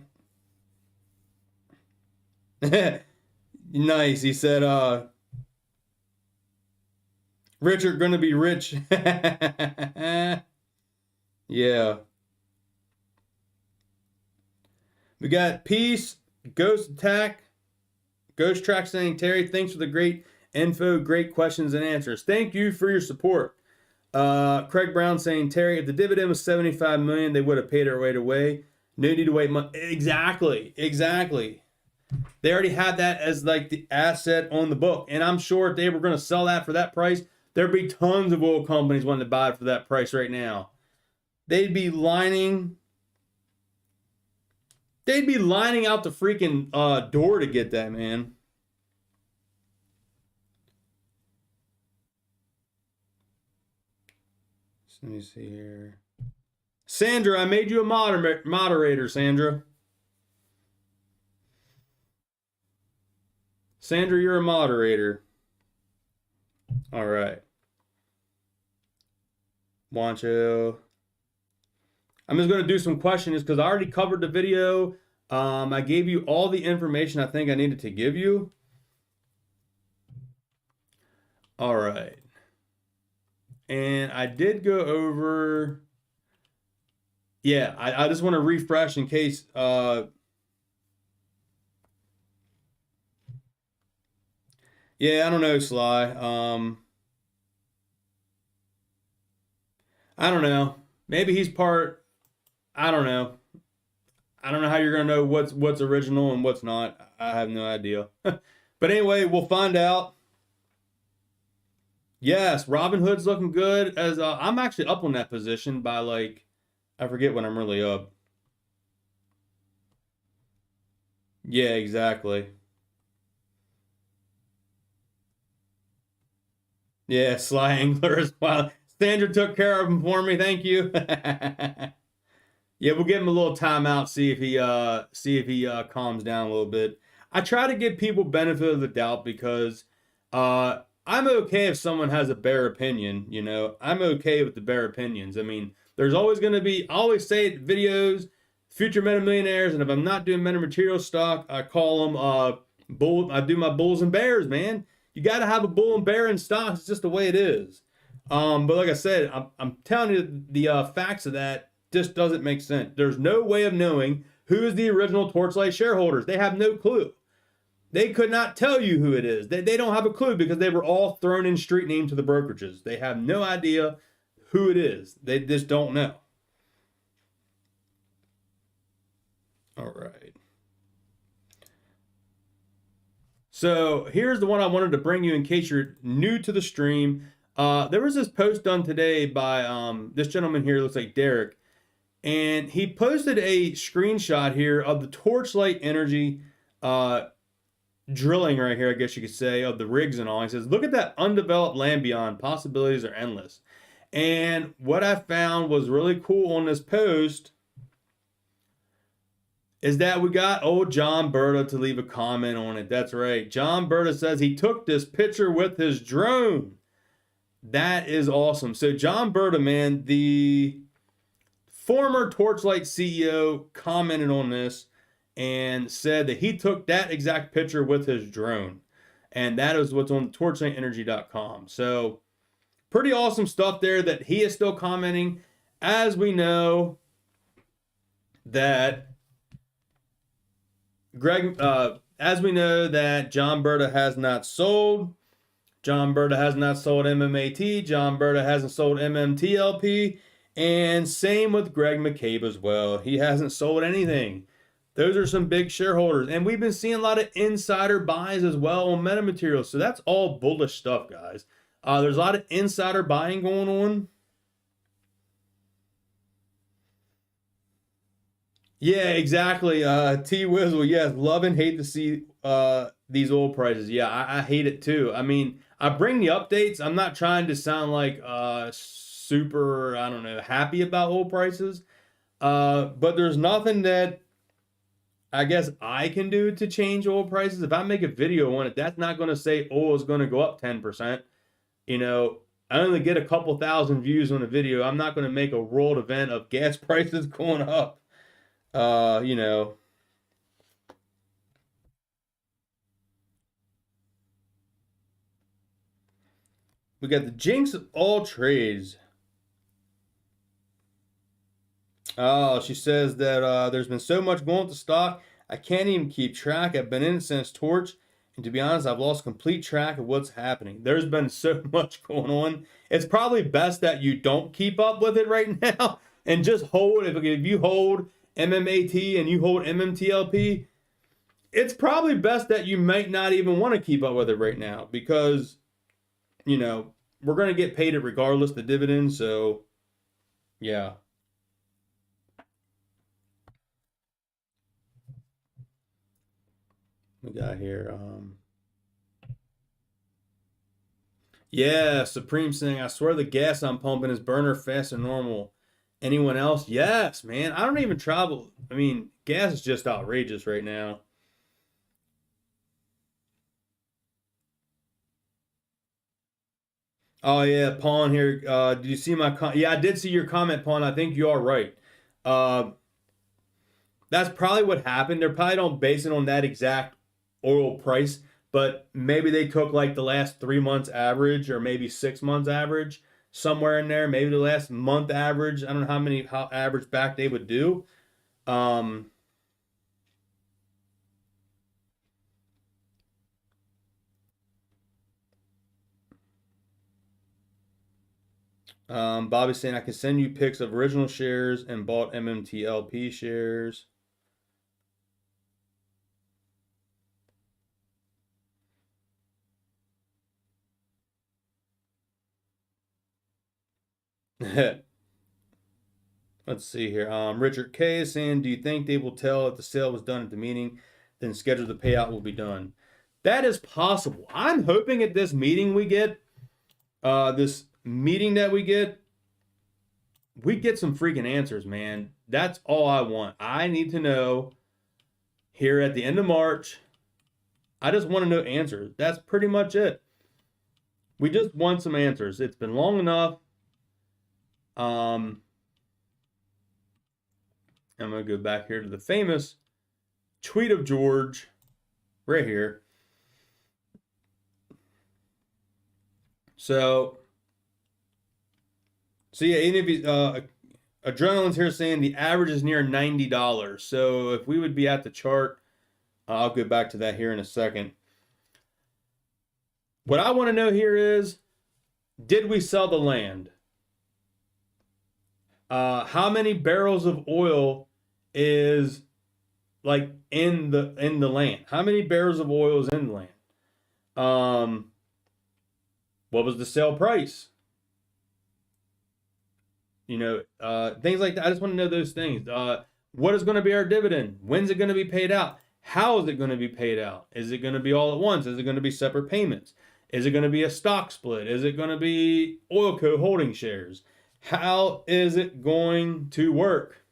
Nice. He said, Richard gonna be rich. Yeah. We got Peace, Ghost Attack, Ghost Track saying, Terry, thanks for the great info, great questions and answers. Thank you for your support. Craig Brown saying, Terry, if the dividend was $75 million, they would have paid it right away. No need to wait months. Exactly. They already had that as like the asset on the book. And I'm sure if they were going to sell that for that price, there'd be tons of oil companies wanting to buy it for that price right now. They'd be lining out the freaking door to get that, man. So let me see here. Sandra, I made you a moderator, Sandra. Sandra, you're a moderator. All right. Wancho. I'm just going to do some questions because I already covered the video I gave you all the information I think I needed to give you. All right. And I did go over. Yeah, I just want to refresh in case. Yeah, I don't know, Sly. I don't know. Maybe he's part. I don't know. I don't know how you're gonna know what's original and what's not. I have no idea. But anyway, we'll find out. Yes, Robinhood's looking good. As I'm actually up on that position by like, I forget when I'm really up. Yeah, exactly. Yeah, Sly Angler as well. Sandra took care of him for me. Thank you. Yeah, we'll give him a little timeout. See if he calms down a little bit. I try to give people benefit of the doubt because I'm okay if someone has a bare opinion. You know, I'm okay with the bare opinions. I mean, there's always going to be. I always say it, videos, future meta millionaires, and if I'm not doing meta material stock, I call them bull. I do my bulls and bears, man. You got to have a bull and bear in stocks. It's just the way it is. But like I said, I'm telling you the facts of that just doesn't make sense. There's no way of knowing who is the original Torchlight shareholders. They have no clue. They could not tell you who it is. They don't have a clue because they were all thrown in street name to the brokerages. They have no idea who it is. They just don't know. All right. So here's the one I wanted to bring you in case you're new to the stream. There was this post done today by this gentleman here, looks like Derek, and he posted a screenshot here of the Torchlight Energy drilling right here, I guess you could say, of the rigs and all. He says, look at that undeveloped land beyond. Possibilities are endless. And what I found was really cool on this post is that we got old John Berta to leave a comment on it. That's right. John Berta says he took this picture with his drone. That is awesome. So John Berta, man, the former Torchlight CEO, commented on this and said that he took that exact picture with his drone. And that is what's on torchlightenergy.com. So pretty awesome stuff there that he is still commenting. As we know that John Berta has not sold. John Berta has not sold MMAT. John Berta hasn't sold MMTLP. And same with Greg McCabe as well. He hasn't sold anything. Those are some big shareholders. And we've been seeing a lot of insider buys as well on metamaterials. So that's all bullish stuff, guys. There's a lot of insider buying going on. Yeah, exactly. T Wizzle, yes, love and hate to see these oil prices. Yeah, I hate it too. I mean, I bring the updates. I'm not trying to sound like super, I don't know, happy about oil prices. But there's nothing that I guess I can do to change oil prices. If I make a video on it, that's not going to say oil is going to go up 10%. You know, I only get a couple thousand views on a video. I'm not going to make a world event of gas prices going up. You know. We got the jinx of all trades. Oh, she says that there's been so much going with the stock, I can't even keep track. I've been in it since Torch, and to be honest, I've lost complete track of what's happening. There's been so much going on. It's probably best that you don't keep up with it right now and just hold. If you hold MMAT and you hold MMTLP, it's probably best that you might not even want to keep up with it right now because, you know, we're going to get paid it regardless, the dividend. So, yeah. We got here. Yeah, Supreme saying, I swear the gas I'm pumping is burner fast and normal. Anyone else? Yes, man. I don't even travel. I mean, gas is just outrageous right now. Oh yeah, Pawn here. Did you see my yeah, I did see your comment, Pawn. I think you are right. that's probably what happened. They probably don't base it on that exact oil price, but maybe they took like the last 3 months average or maybe 6 months average, somewhere in there. Maybe the last month average. I don't know how average back they would do. Bobby's saying I can send you pics of original shares and bought MMTLP shares. Let's see here. Richard K is saying, do you think they will tell if the sale was done at the meeting, then schedule the payout will be done? That is possible. I'm hoping at this meeting we get, we get some freaking answers, man. That's all I want. I need to know here at the end of March. I just want to know answers. That's pretty much it. We just want some answers. It's been long enough. I'm going to go back here to the famous tweet of George right here. So yeah, even if Adrenaline's here saying the average is near $90. So if we would be at the chart, I'll go back to that here in a second. What I want to know here is, did we sell the land? How many barrels of oil is like in the land? How many barrels of oil is in the land? What was the sale price? You know, things like that. I just want to know those things. What is going to be our dividend? When's it going to be paid out? How is it going to be paid out? Is it going to be all at once? Is it going to be separate payments? Is it going to be a stock split? Is it going to be Oilco holding shares? How is it going to work?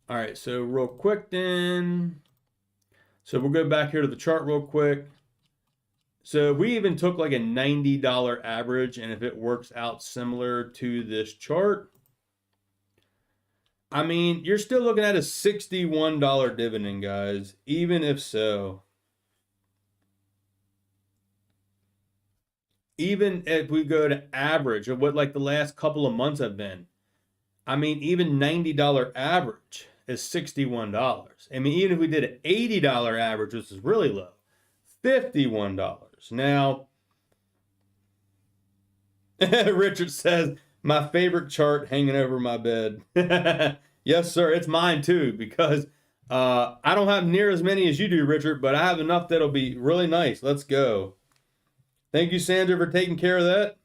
All right, so real quick then. So we'll go back here to the chart real quick. So we even took like a $90 average, and if it works out similar to this chart, I mean, you're still looking at a $61 dividend, guys, even if so. Even if we go to average of what like the last couple of months have been, I mean, even $90 average is $61. I mean, even if we did an $80 average, which is really low, $51. Now, Richard says, my favorite chart hanging over my bed. Yes, sir, it's mine too, because I don't have near as many as you do, Richard, but I have enough that'll be really nice. Let's go. Thank you, Sandra, for taking care of that.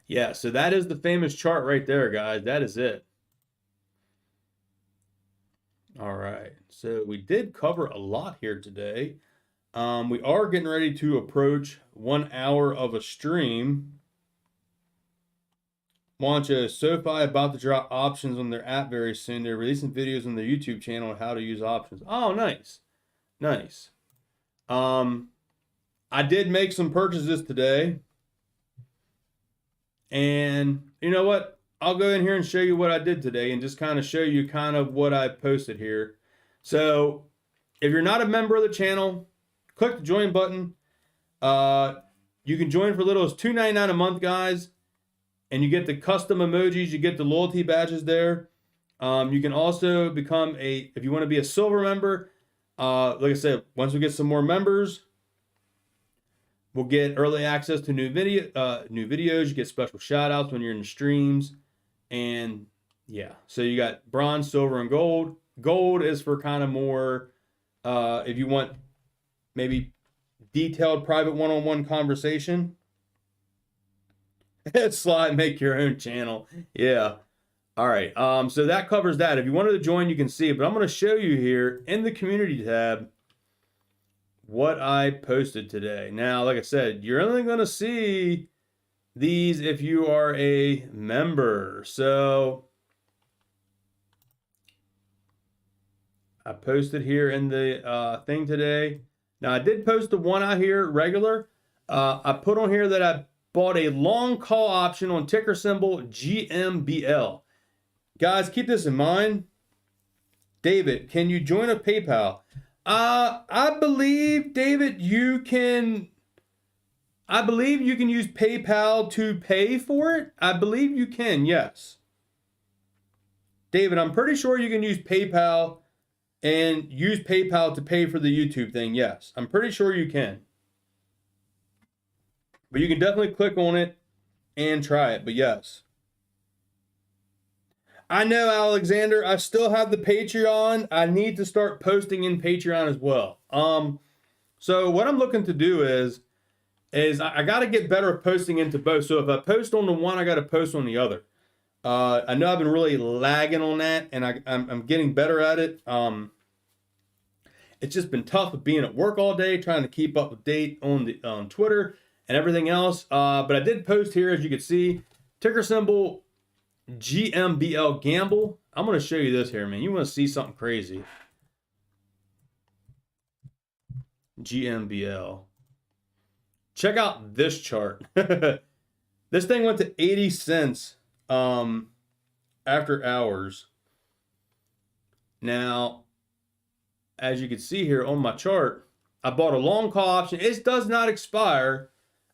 Yeah, so that is the famous chart right there, guys. That is it. All right, so we did cover a lot here today. We are getting ready to approach 1 hour of a stream. Wancha, SoFi about to drop options on their app very soon. They're releasing videos on their YouTube channel on how to use options. Oh, nice. Nice. I did make some purchases today. And you know what? I'll go in here and show you what I did today and just kind of show you kind of what I posted here. So if you're not a member of the channel, click the join button. You can join for little as $2.99 a month, guys. And you get the custom emojis. You get the loyalty badges there. You can also become if you want to be a silver member, like I said, once we get some more members, we'll get early access to new videos. You get special shout outs when you're in the streams. And yeah, so you got bronze, silver, and gold. Gold is for kind of more, if you want maybe detailed private one-on-one conversation. Slide, make your own channel. Yeah. All right. So that covers that. If you wanted to join, you can see it. But I'm going to show you here in the community tab what I posted today. Now, like I said, you're only going to see these if you are a member. So I posted here in the thing today. Now, I did post the one out here regular. I put on here that I bought a long call option on ticker symbol GMBL. guys, keep this in mind. David, can you join a PayPal? I believe, David, you can. I believe you can use PayPal to pay for it. I believe you can, yes. David, I'm pretty sure you can use PayPal and use PayPal to pay for the YouTube thing. Yes, I'm pretty sure you can. But you can definitely click on it and try it. But yes. I know, Alexander, I still have the Patreon. I need to start posting in Patreon as well. So what I'm looking to do is I got to get better at posting into both. So if I post on the one, I got to post on the other. I know I've been really lagging on that, and I'm getting better at it. It's just been tough with being at work all day, trying to keep up with date on Twitter and everything else. But I did post here, as you can see, ticker symbol GMBL Gamble. I'm going to show you this here, man. You want to see something crazy. GMBL. Check out this chart. This thing went to 80 cents after hours. Now, as you can see here on my chart, I bought a long call option. It does not expire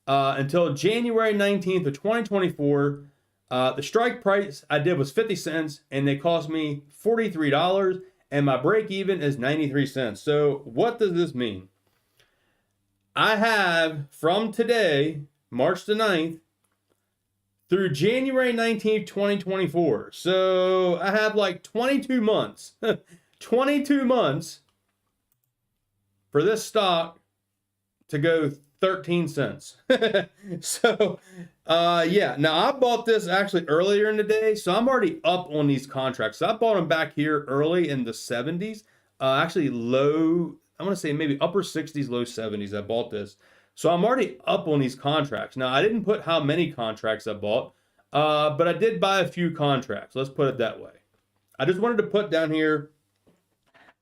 until January 19th of 2024. The strike price I did was 50 cents, and they cost me $43, and my break even is 93 cents. So what does this mean? I have from today, March the 9th, through January 19th, 2024. So I have like 22 months, 22 months for this stock to go 13 cents. So, yeah. Now I bought this actually earlier in the day, so I'm already up on these contracts. So I bought them back here early in the 70s, actually low, I want to say maybe upper 60s, low 70s. I bought this. So I'm already up on these contracts. Now, I didn't put how many contracts I bought, but I did buy a few contracts. Let's put it that way. I just wanted to put down here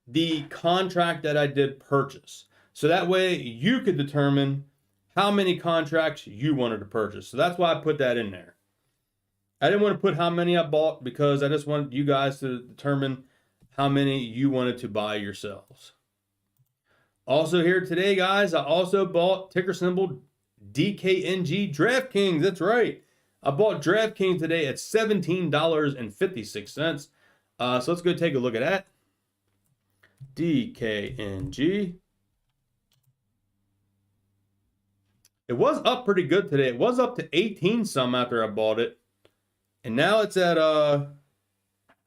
the contract that I did purchase. So that way you could determine how many contracts you wanted to purchase. So that's why I put that in there. I didn't want to put how many I bought because I just wanted you guys to determine how many you wanted to buy yourselves. Also here today, guys, I also bought ticker symbol DKNG DraftKings. That's right. I bought DraftKings today at $17.56. So let's go take a look at that. DKNG. It was up pretty good today. It was up to 18 some after I bought it. And now it's at,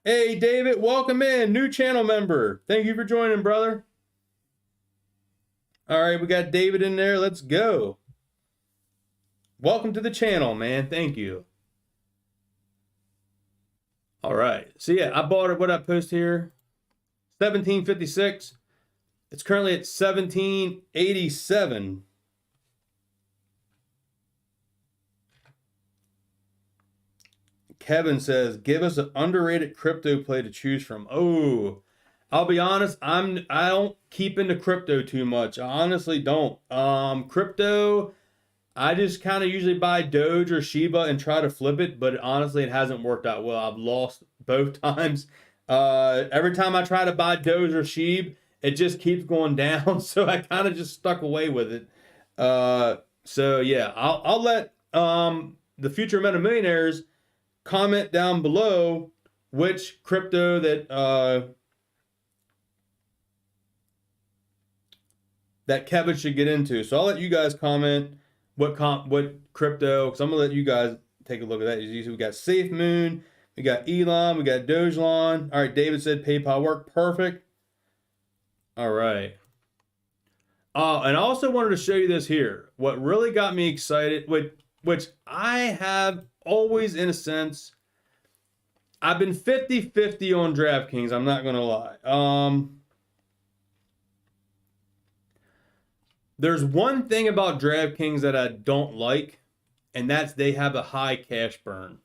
hey, David, welcome in. New channel member. Thank you for joining, brother. All right, we got David in there. Let's go. Welcome to the channel, man. Thank you. All right. So, yeah, I bought it. What I post here? $17.56. It's currently at $17.87. Kevin says, give us an underrated crypto play to choose from. Oh, I'll be honest, I don't keep into crypto too much. I honestly don't. Crypto, I just kind of usually buy Doge or Shiba and try to flip it, but honestly, it hasn't worked out well. I've lost both times. Every time I try to buy Doge or Shiba, it just keeps going down, so I kind of just stuck away with it. So yeah, I'll let the future Meta Millionaires comment down below which crypto that that Kevin should get into. So I'll let you guys comment what crypto, because I'm gonna let you guys take a look at that. You see, we got Safe Moon, we got Elon, we got Dogelon. All right, David said PayPal work perfect. All right. And I also wanted to show you this here. What really got me excited, which I have always, in a sense, I've been 50-50 on DraftKings. I'm not gonna lie. There's one thing about DraftKings that I don't like, and that's they have a high cash burn.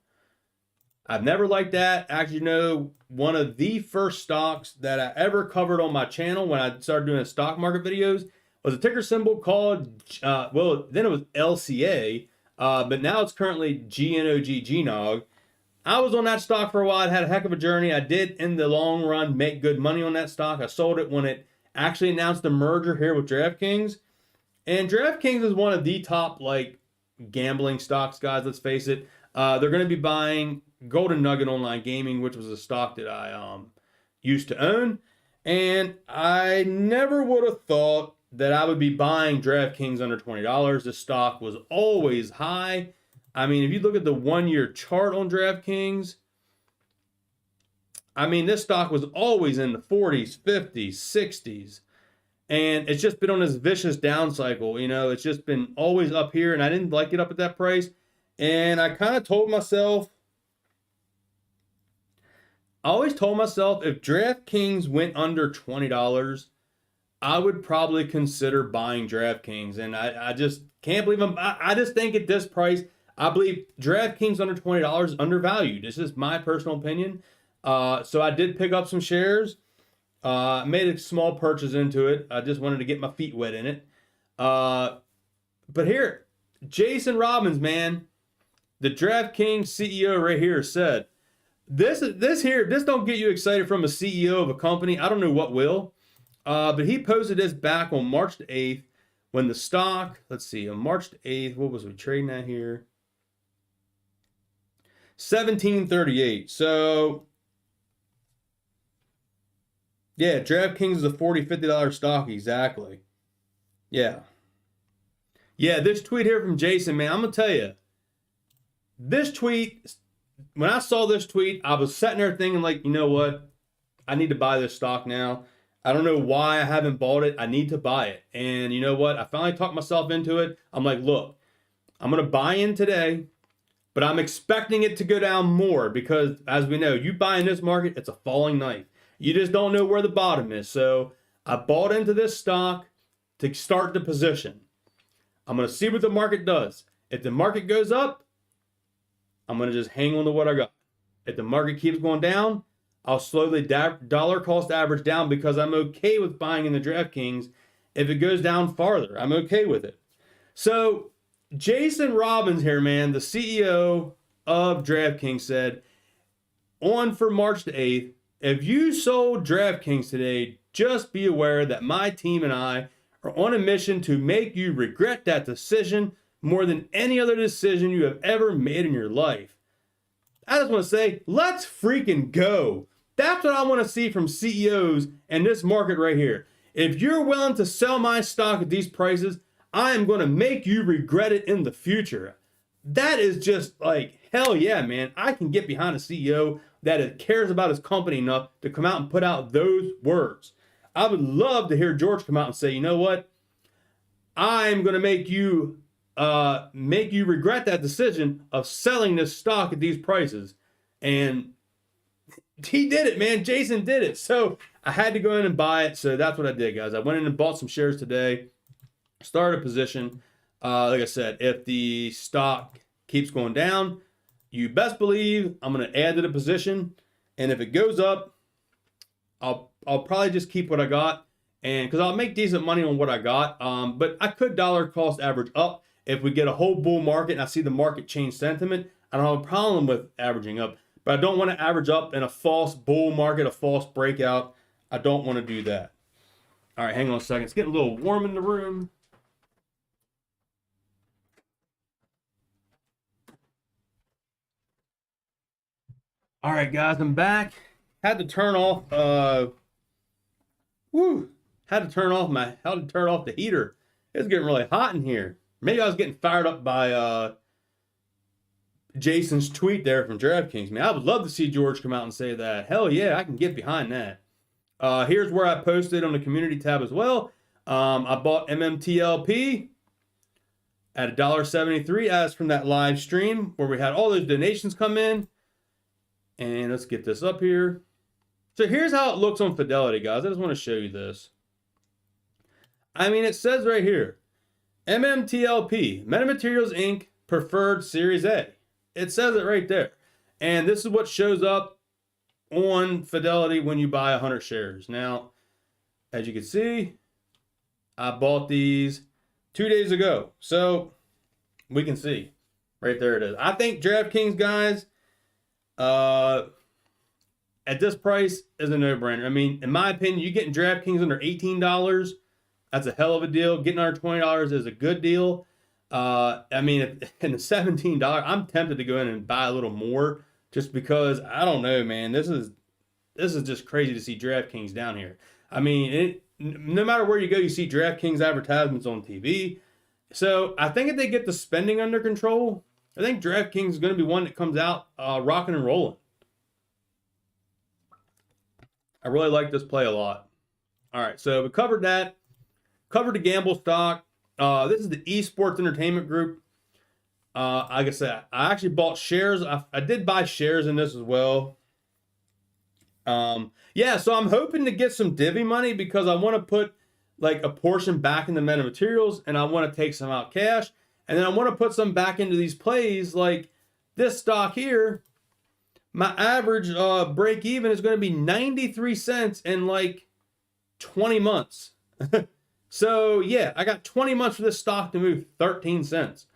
I've never liked that. Actually, no, one of the first stocks that I ever covered on my channel when I started doing stock market videos was a ticker symbol called, well, then it was LCA, but now it's currently GNOG, GNOG. I was on that stock for a while. I had a heck of a journey. I did, in the long run, make good money on that stock. I sold it when it actually announced the merger here with DraftKings. And DraftKings is one of the top, like, gambling stocks, guys. Let's face it. They're going to be buying Golden Nugget Online Gaming, which was a stock that I used to own. And I never would have thought that I would be buying DraftKings under $20. This stock was always high. I mean, if you look at the 1-year chart on DraftKings, I mean, this stock was always in the 40s, 50s, 60s. And it's just been on this vicious down cycle. You know, it's just been always up here, and I didn't like it up at that price. And I kind of told myself, I always told myself, if DraftKings went under $20, I would probably consider buying DraftKings. And I just can't believe I just think at this price, I believe DraftKings under $20 is undervalued. This is my personal opinion. So I did pick up some shares. Made a small purchase into it. I just wanted to get my feet wet in it. But here, Jason Robbins, man, the DraftKings CEO right here said, this don't get you excited from a CEO of a company. I don't know what will. But he posted this back on March the 8th when the stock, let's see, on March the 8th, what was we trading at here? 1738. So, yeah, DraftKings is a $40, $50 stock, exactly. Yeah. Yeah, this tweet here from Jason, man, I'm going to tell you, this tweet, when I saw this tweet, I was sitting there thinking, like, you know what? I need to buy this stock now. I don't know why I haven't bought it. I need to buy it. And you know what? I finally talked myself into it. I'm like, look, I'm going to buy in today, but I'm expecting it to go down more because, as we know, you buy in this market, it's a falling knife. You just don't know where the bottom is. So I bought into this stock to start the position. I'm going to see what the market does. If the market goes up, I'm going to just hang on to what I got. If the market keeps going down, I'll slowly dollar cost average down because I'm okay with buying in the DraftKings. If it goes down farther, I'm okay with it. So Jason Robbins here, man, the CEO of DraftKings, said on for March the 8th, if you sold DraftKings today, just be aware that my team and I are on a mission to make you regret that decision more than any other decision you have ever made in your life. I just want to say, let's freaking go. That's what I want to see from CEOs in this market right here. If you're willing to sell my stock at these prices, I am going to make you regret it in the future. That is just like, hell yeah, man. I can get behind a CEO that cares about his company enough to come out and put out those words. I would love to hear George come out and say, you know what? I'm going to make you regret that decision of selling this stock at these prices. And he did it, man. Jason did it. So I had to go in and buy it. So that's what I did, guys. I went in and bought some shares today. Started a position. Like I said, if the stock keeps going down, you best believe I'm going to add to the position. And if it goes up, I'll probably just keep what I got. And because I'll make decent money on what I got. But I could dollar cost average up. If we get a whole bull market and I see the market change sentiment, I don't have a problem with averaging up. But I don't want to average up in a false bull market, a false breakout. I don't want to do that. All right, hang on a second. It's getting a little warm in the room. All right, guys, I'm back. Had to turn off had to turn off the heater. It's getting really hot in here. Maybe I was getting fired up by Jason's tweet there from DraftKings. Man, I would love to see George come out and say that. Hell yeah, I can get behind that. Here's where I posted on the community tab as well. I bought MMTLP at $1.73 as from that live stream where we had all those donations come in. And let's get this up here. So here's how it looks on Fidelity, guys. I just want to show you this. I mean, it says right here, MMTLP, Metamaterials Inc. Preferred Series A. It says it right there. And this is what shows up on Fidelity when you buy 100 shares. Now, as you can see, I bought these 2 days ago. So we can see right there it is. I think DraftKings, guys, at this price is a no-brainer. I mean, in my opinion, you getting DraftKings under $18, that's a hell of a deal. Getting under $20 is a good deal. I mean, in the $17, I'm tempted to go in and buy a little more just because I don't know, man. This is just crazy to see DraftKings down here. I mean, no matter where you go, you see DraftKings advertisements on TV. So I think if they get the spending under control, I think DraftKings is going to be one that comes out rocking and rolling. I really like this play a lot. All right, so we covered that. Covered the gamble stock. This is the Esports Entertainment Group. Like I said, I actually bought shares. I did buy shares in this as well. Yeah, so I'm hoping to get some divvy money because I want to put like a portion back in the metamaterials and I want to take some out cash. And then I want to put some back into these plays like this stock here. My average break even is going to be 93 cents in like 20 months. So yeah, I got 20 months for this stock to move 13 cents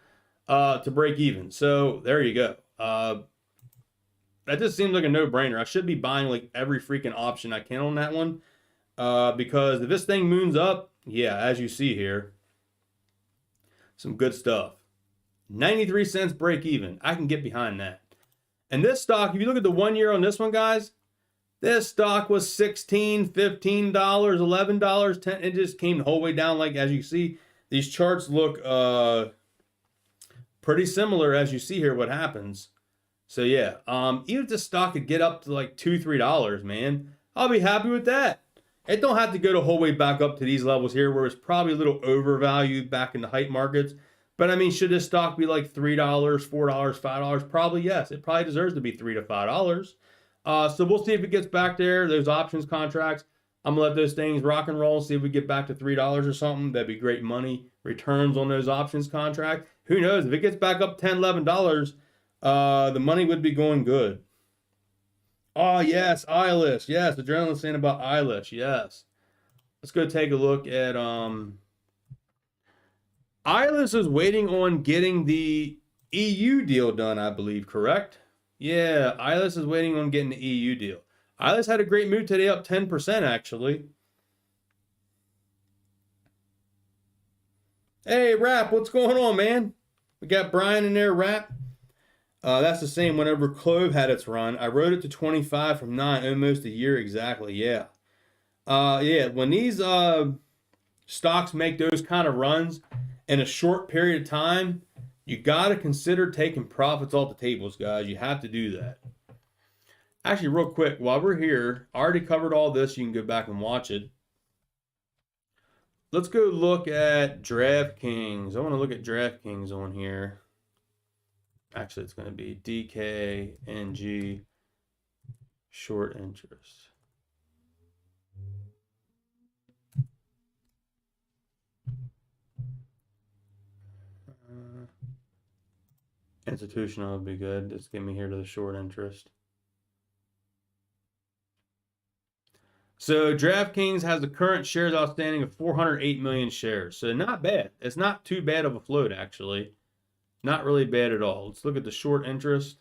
to break even. So there you go. That just seems like a no-brainer. I should be buying like every freaking option I can on that one. Because if this thing moons up, yeah, as you see here, some good stuff. 93 cents break even. I can get behind that. And this stock, if you look at the 1 year on this one, guys, this stock was $16, $15, $11, $10. It just came the whole way down. Like, as you see, these charts look pretty similar as you see here what happens. So, yeah, even if this stock could get up to like $2, $3, man, I'll be happy with that. It don't have to go the whole way back up to these levels here where it's probably a little overvalued back in the hype markets. But, I mean, should this stock be like $3, $4, $5? Probably yes. It probably deserves to be $3 to $5. So we'll see if it gets back there. Those options contracts, I'm going to let those things rock and roll. See if we get back to $3 or something. That'd be great money. Returns on those options contract. Who knows? If it gets back up $10, $11, the money would be going good. Oh, yes, Eyelish. Yes, Adrenaline's saying about Eyelish. Yes. Let's go take a look at... Eyelish is waiting on getting the EU deal done, I believe, correct? Yeah, Eyelish is waiting on getting the EU deal. Eyelish had a great move today, up 10%, actually. Hey, Rap, what's going on, man? We got Brian in there, Rap. That's the same whenever Clove had its run. I rode it to 25 from 9, almost a year exactly, yeah. Yeah, when these stocks make those kind of runs in a short period of time, you got to consider taking profits off the tables, guys. You have to do that. Actually, real quick, while we're here, I already covered all this. You can go back and watch it. Let's go look at DraftKings. I want to look at DraftKings on here. Actually, it's going to be DKNG short interest. Institutional would be good. Just get me here to the short interest. So DraftKings has the current shares outstanding of 408 million shares. So not bad. It's not too bad of a float, actually. Not really bad at all. Let's look at the short interest.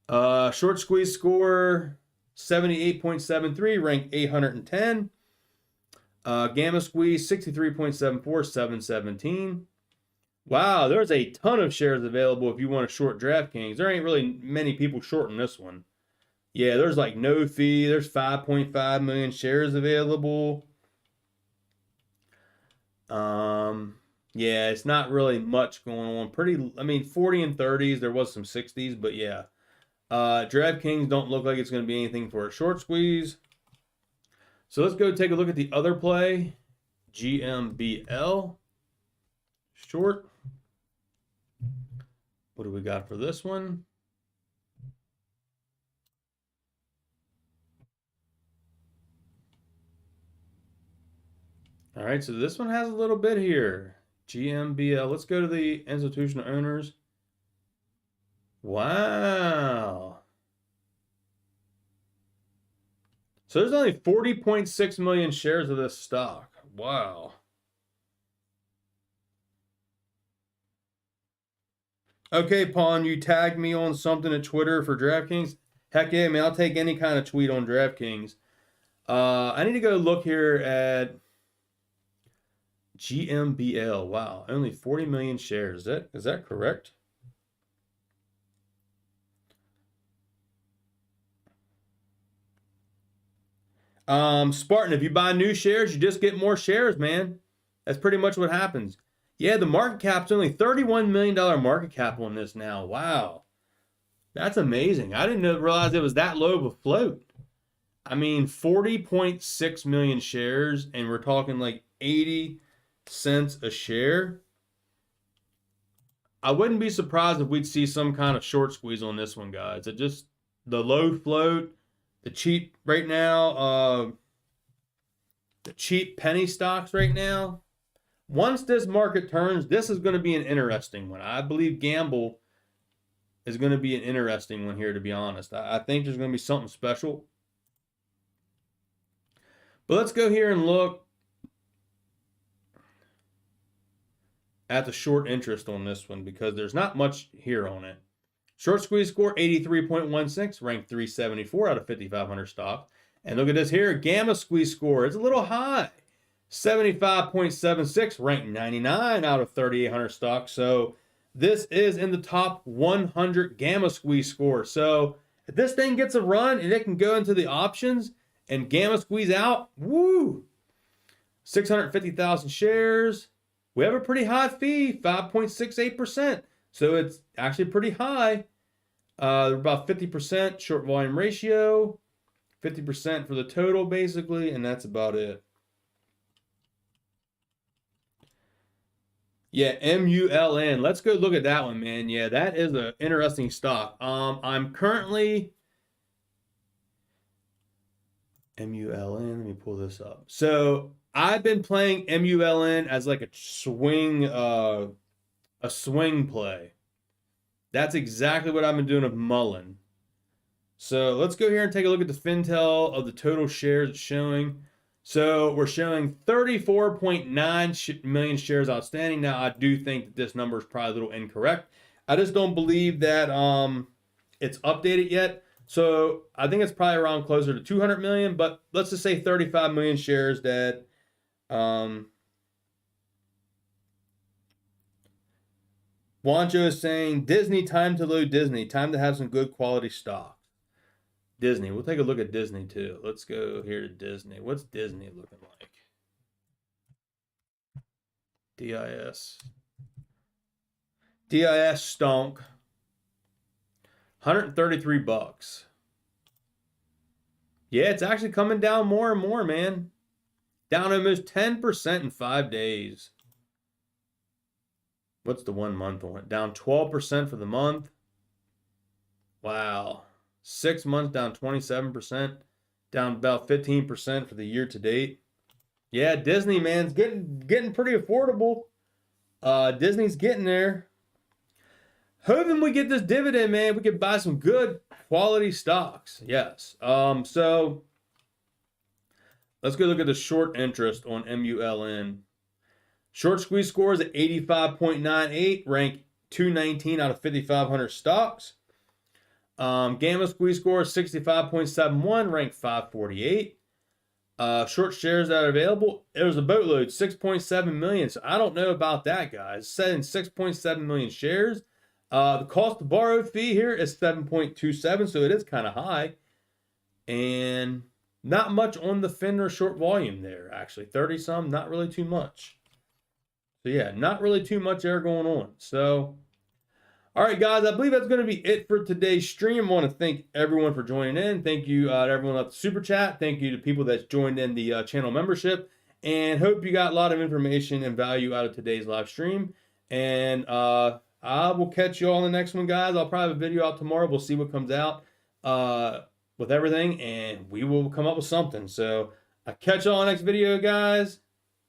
Short squeeze score 78.73, ranked 810. Gamma squeeze 63.74, 717. Wow, there's a ton of shares available if you want to short DraftKings. There ain't really many people shorting this one. Yeah, there's like no fee. There's 5.5 million shares available. Yeah, it's not really much going on. I mean, 40 and 30s. There was some 60s, but yeah. DraftKings don't look like it's going to be anything for a short squeeze. So let's go take a look at the other play. GMBL. Short. What do we got for this one? All right, so this one has a little bit here. GMBL. Let's go to the institutional owners. Wow. So there's only 40.6 million shares of this stock. Wow. Okay, Pawn, you tagged me on something at Twitter for DraftKings. Heck yeah, man, I'll take any kind of tweet on DraftKings. I need to go look here at GMBL. Wow, only 40 million shares. Is that correct? Spartan, if you buy new shares, you just get more shares, man. That's pretty much what happens. Yeah, the market cap's only $31 million market cap on this now. Wow. That's amazing. I didn't realize it was that low of a float. I mean, 40.6 million shares, and we're talking like 80 cents a share. I wouldn't be surprised if we'd see some kind of short squeeze on this one, guys. It just, the low float, the cheap right now, the cheap penny stocks right now. Once this market turns, this is going to be an interesting one. I believe Gamble is going to be an interesting one here, to be honest. I think there's going to be something special. But let's go here and look at the short interest on this one, because there's not much here on it. Short squeeze score 83.16, ranked 374 out of 5,500 stocks. And look at this here, gamma squeeze score. It's a little high. 75.76, ranked 99 out of 3,800 stocks. So this is in the top 100 gamma squeeze score. So if this thing gets a run and it can go into the options and gamma squeeze out, woo! 650,000 shares. We have a pretty high fee, 5.68%. So it's actually pretty high. About 50% short volume ratio, 50% for the total basically, and that's about it. Yeah, MULN. Let's go look at that one, man. Yeah, that is an interesting stock. I'm currently MULN. Let me pull this up. So I've been playing MULN as like a swing play. That's exactly what I've been doing with Mullen. So let's go here and take a look at the Fintel of the total shares it's showing. So we're showing 34.9 million shares outstanding. Now, I do think that this number is probably a little incorrect. I just don't believe that it's updated yet. So I think it's probably around closer to 200 million, but let's just say 35 million shares that Wancho is saying, Disney, time to load Disney. Time to have some good quality stock. Disney. We'll take a look at Disney too. Let's go here to Disney. What's Disney looking like? DIS. DIS stonk. 133 bucks. Yeah, it's actually coming down more and more, man. Down almost 10% in 5 days. What's the 1 month on it? Down 12% for the month. Wow. 6 months down 27%. Down about 15% for the year to date. Yeah, Disney, man, it's getting pretty affordable. Disney's getting there. Hoping we get this dividend, man, we could buy some good quality stocks. Yes. So let's go look at the short interest on MULN. Short squeeze score is at 85.98, ranked 219 out of 5,500 stocks. Gamma squeeze score is 65.71, ranked 548. Short shares that are available, there's a boatload, 6.7 million. So I don't know about that, guys. It's setting 6.7 million shares. The cost to borrow fee here is 7.27, so it is kind of high. And not much on the Fender short volume there, actually. 30 some, not really too much. So yeah, not really too much there going on. So, all right, guys, I believe that's going to be it for today's stream. I want to thank everyone for joining in. Thank you to everyone at the Super Chat. Thank you to people that joined in the channel membership. And hope you got a lot of information and value out of today's live stream. And I will catch you all in the next one, guys. I'll probably have a video out tomorrow. We'll see what comes out with everything, and we will come up with something. So I'll catch you all in the next video, guys.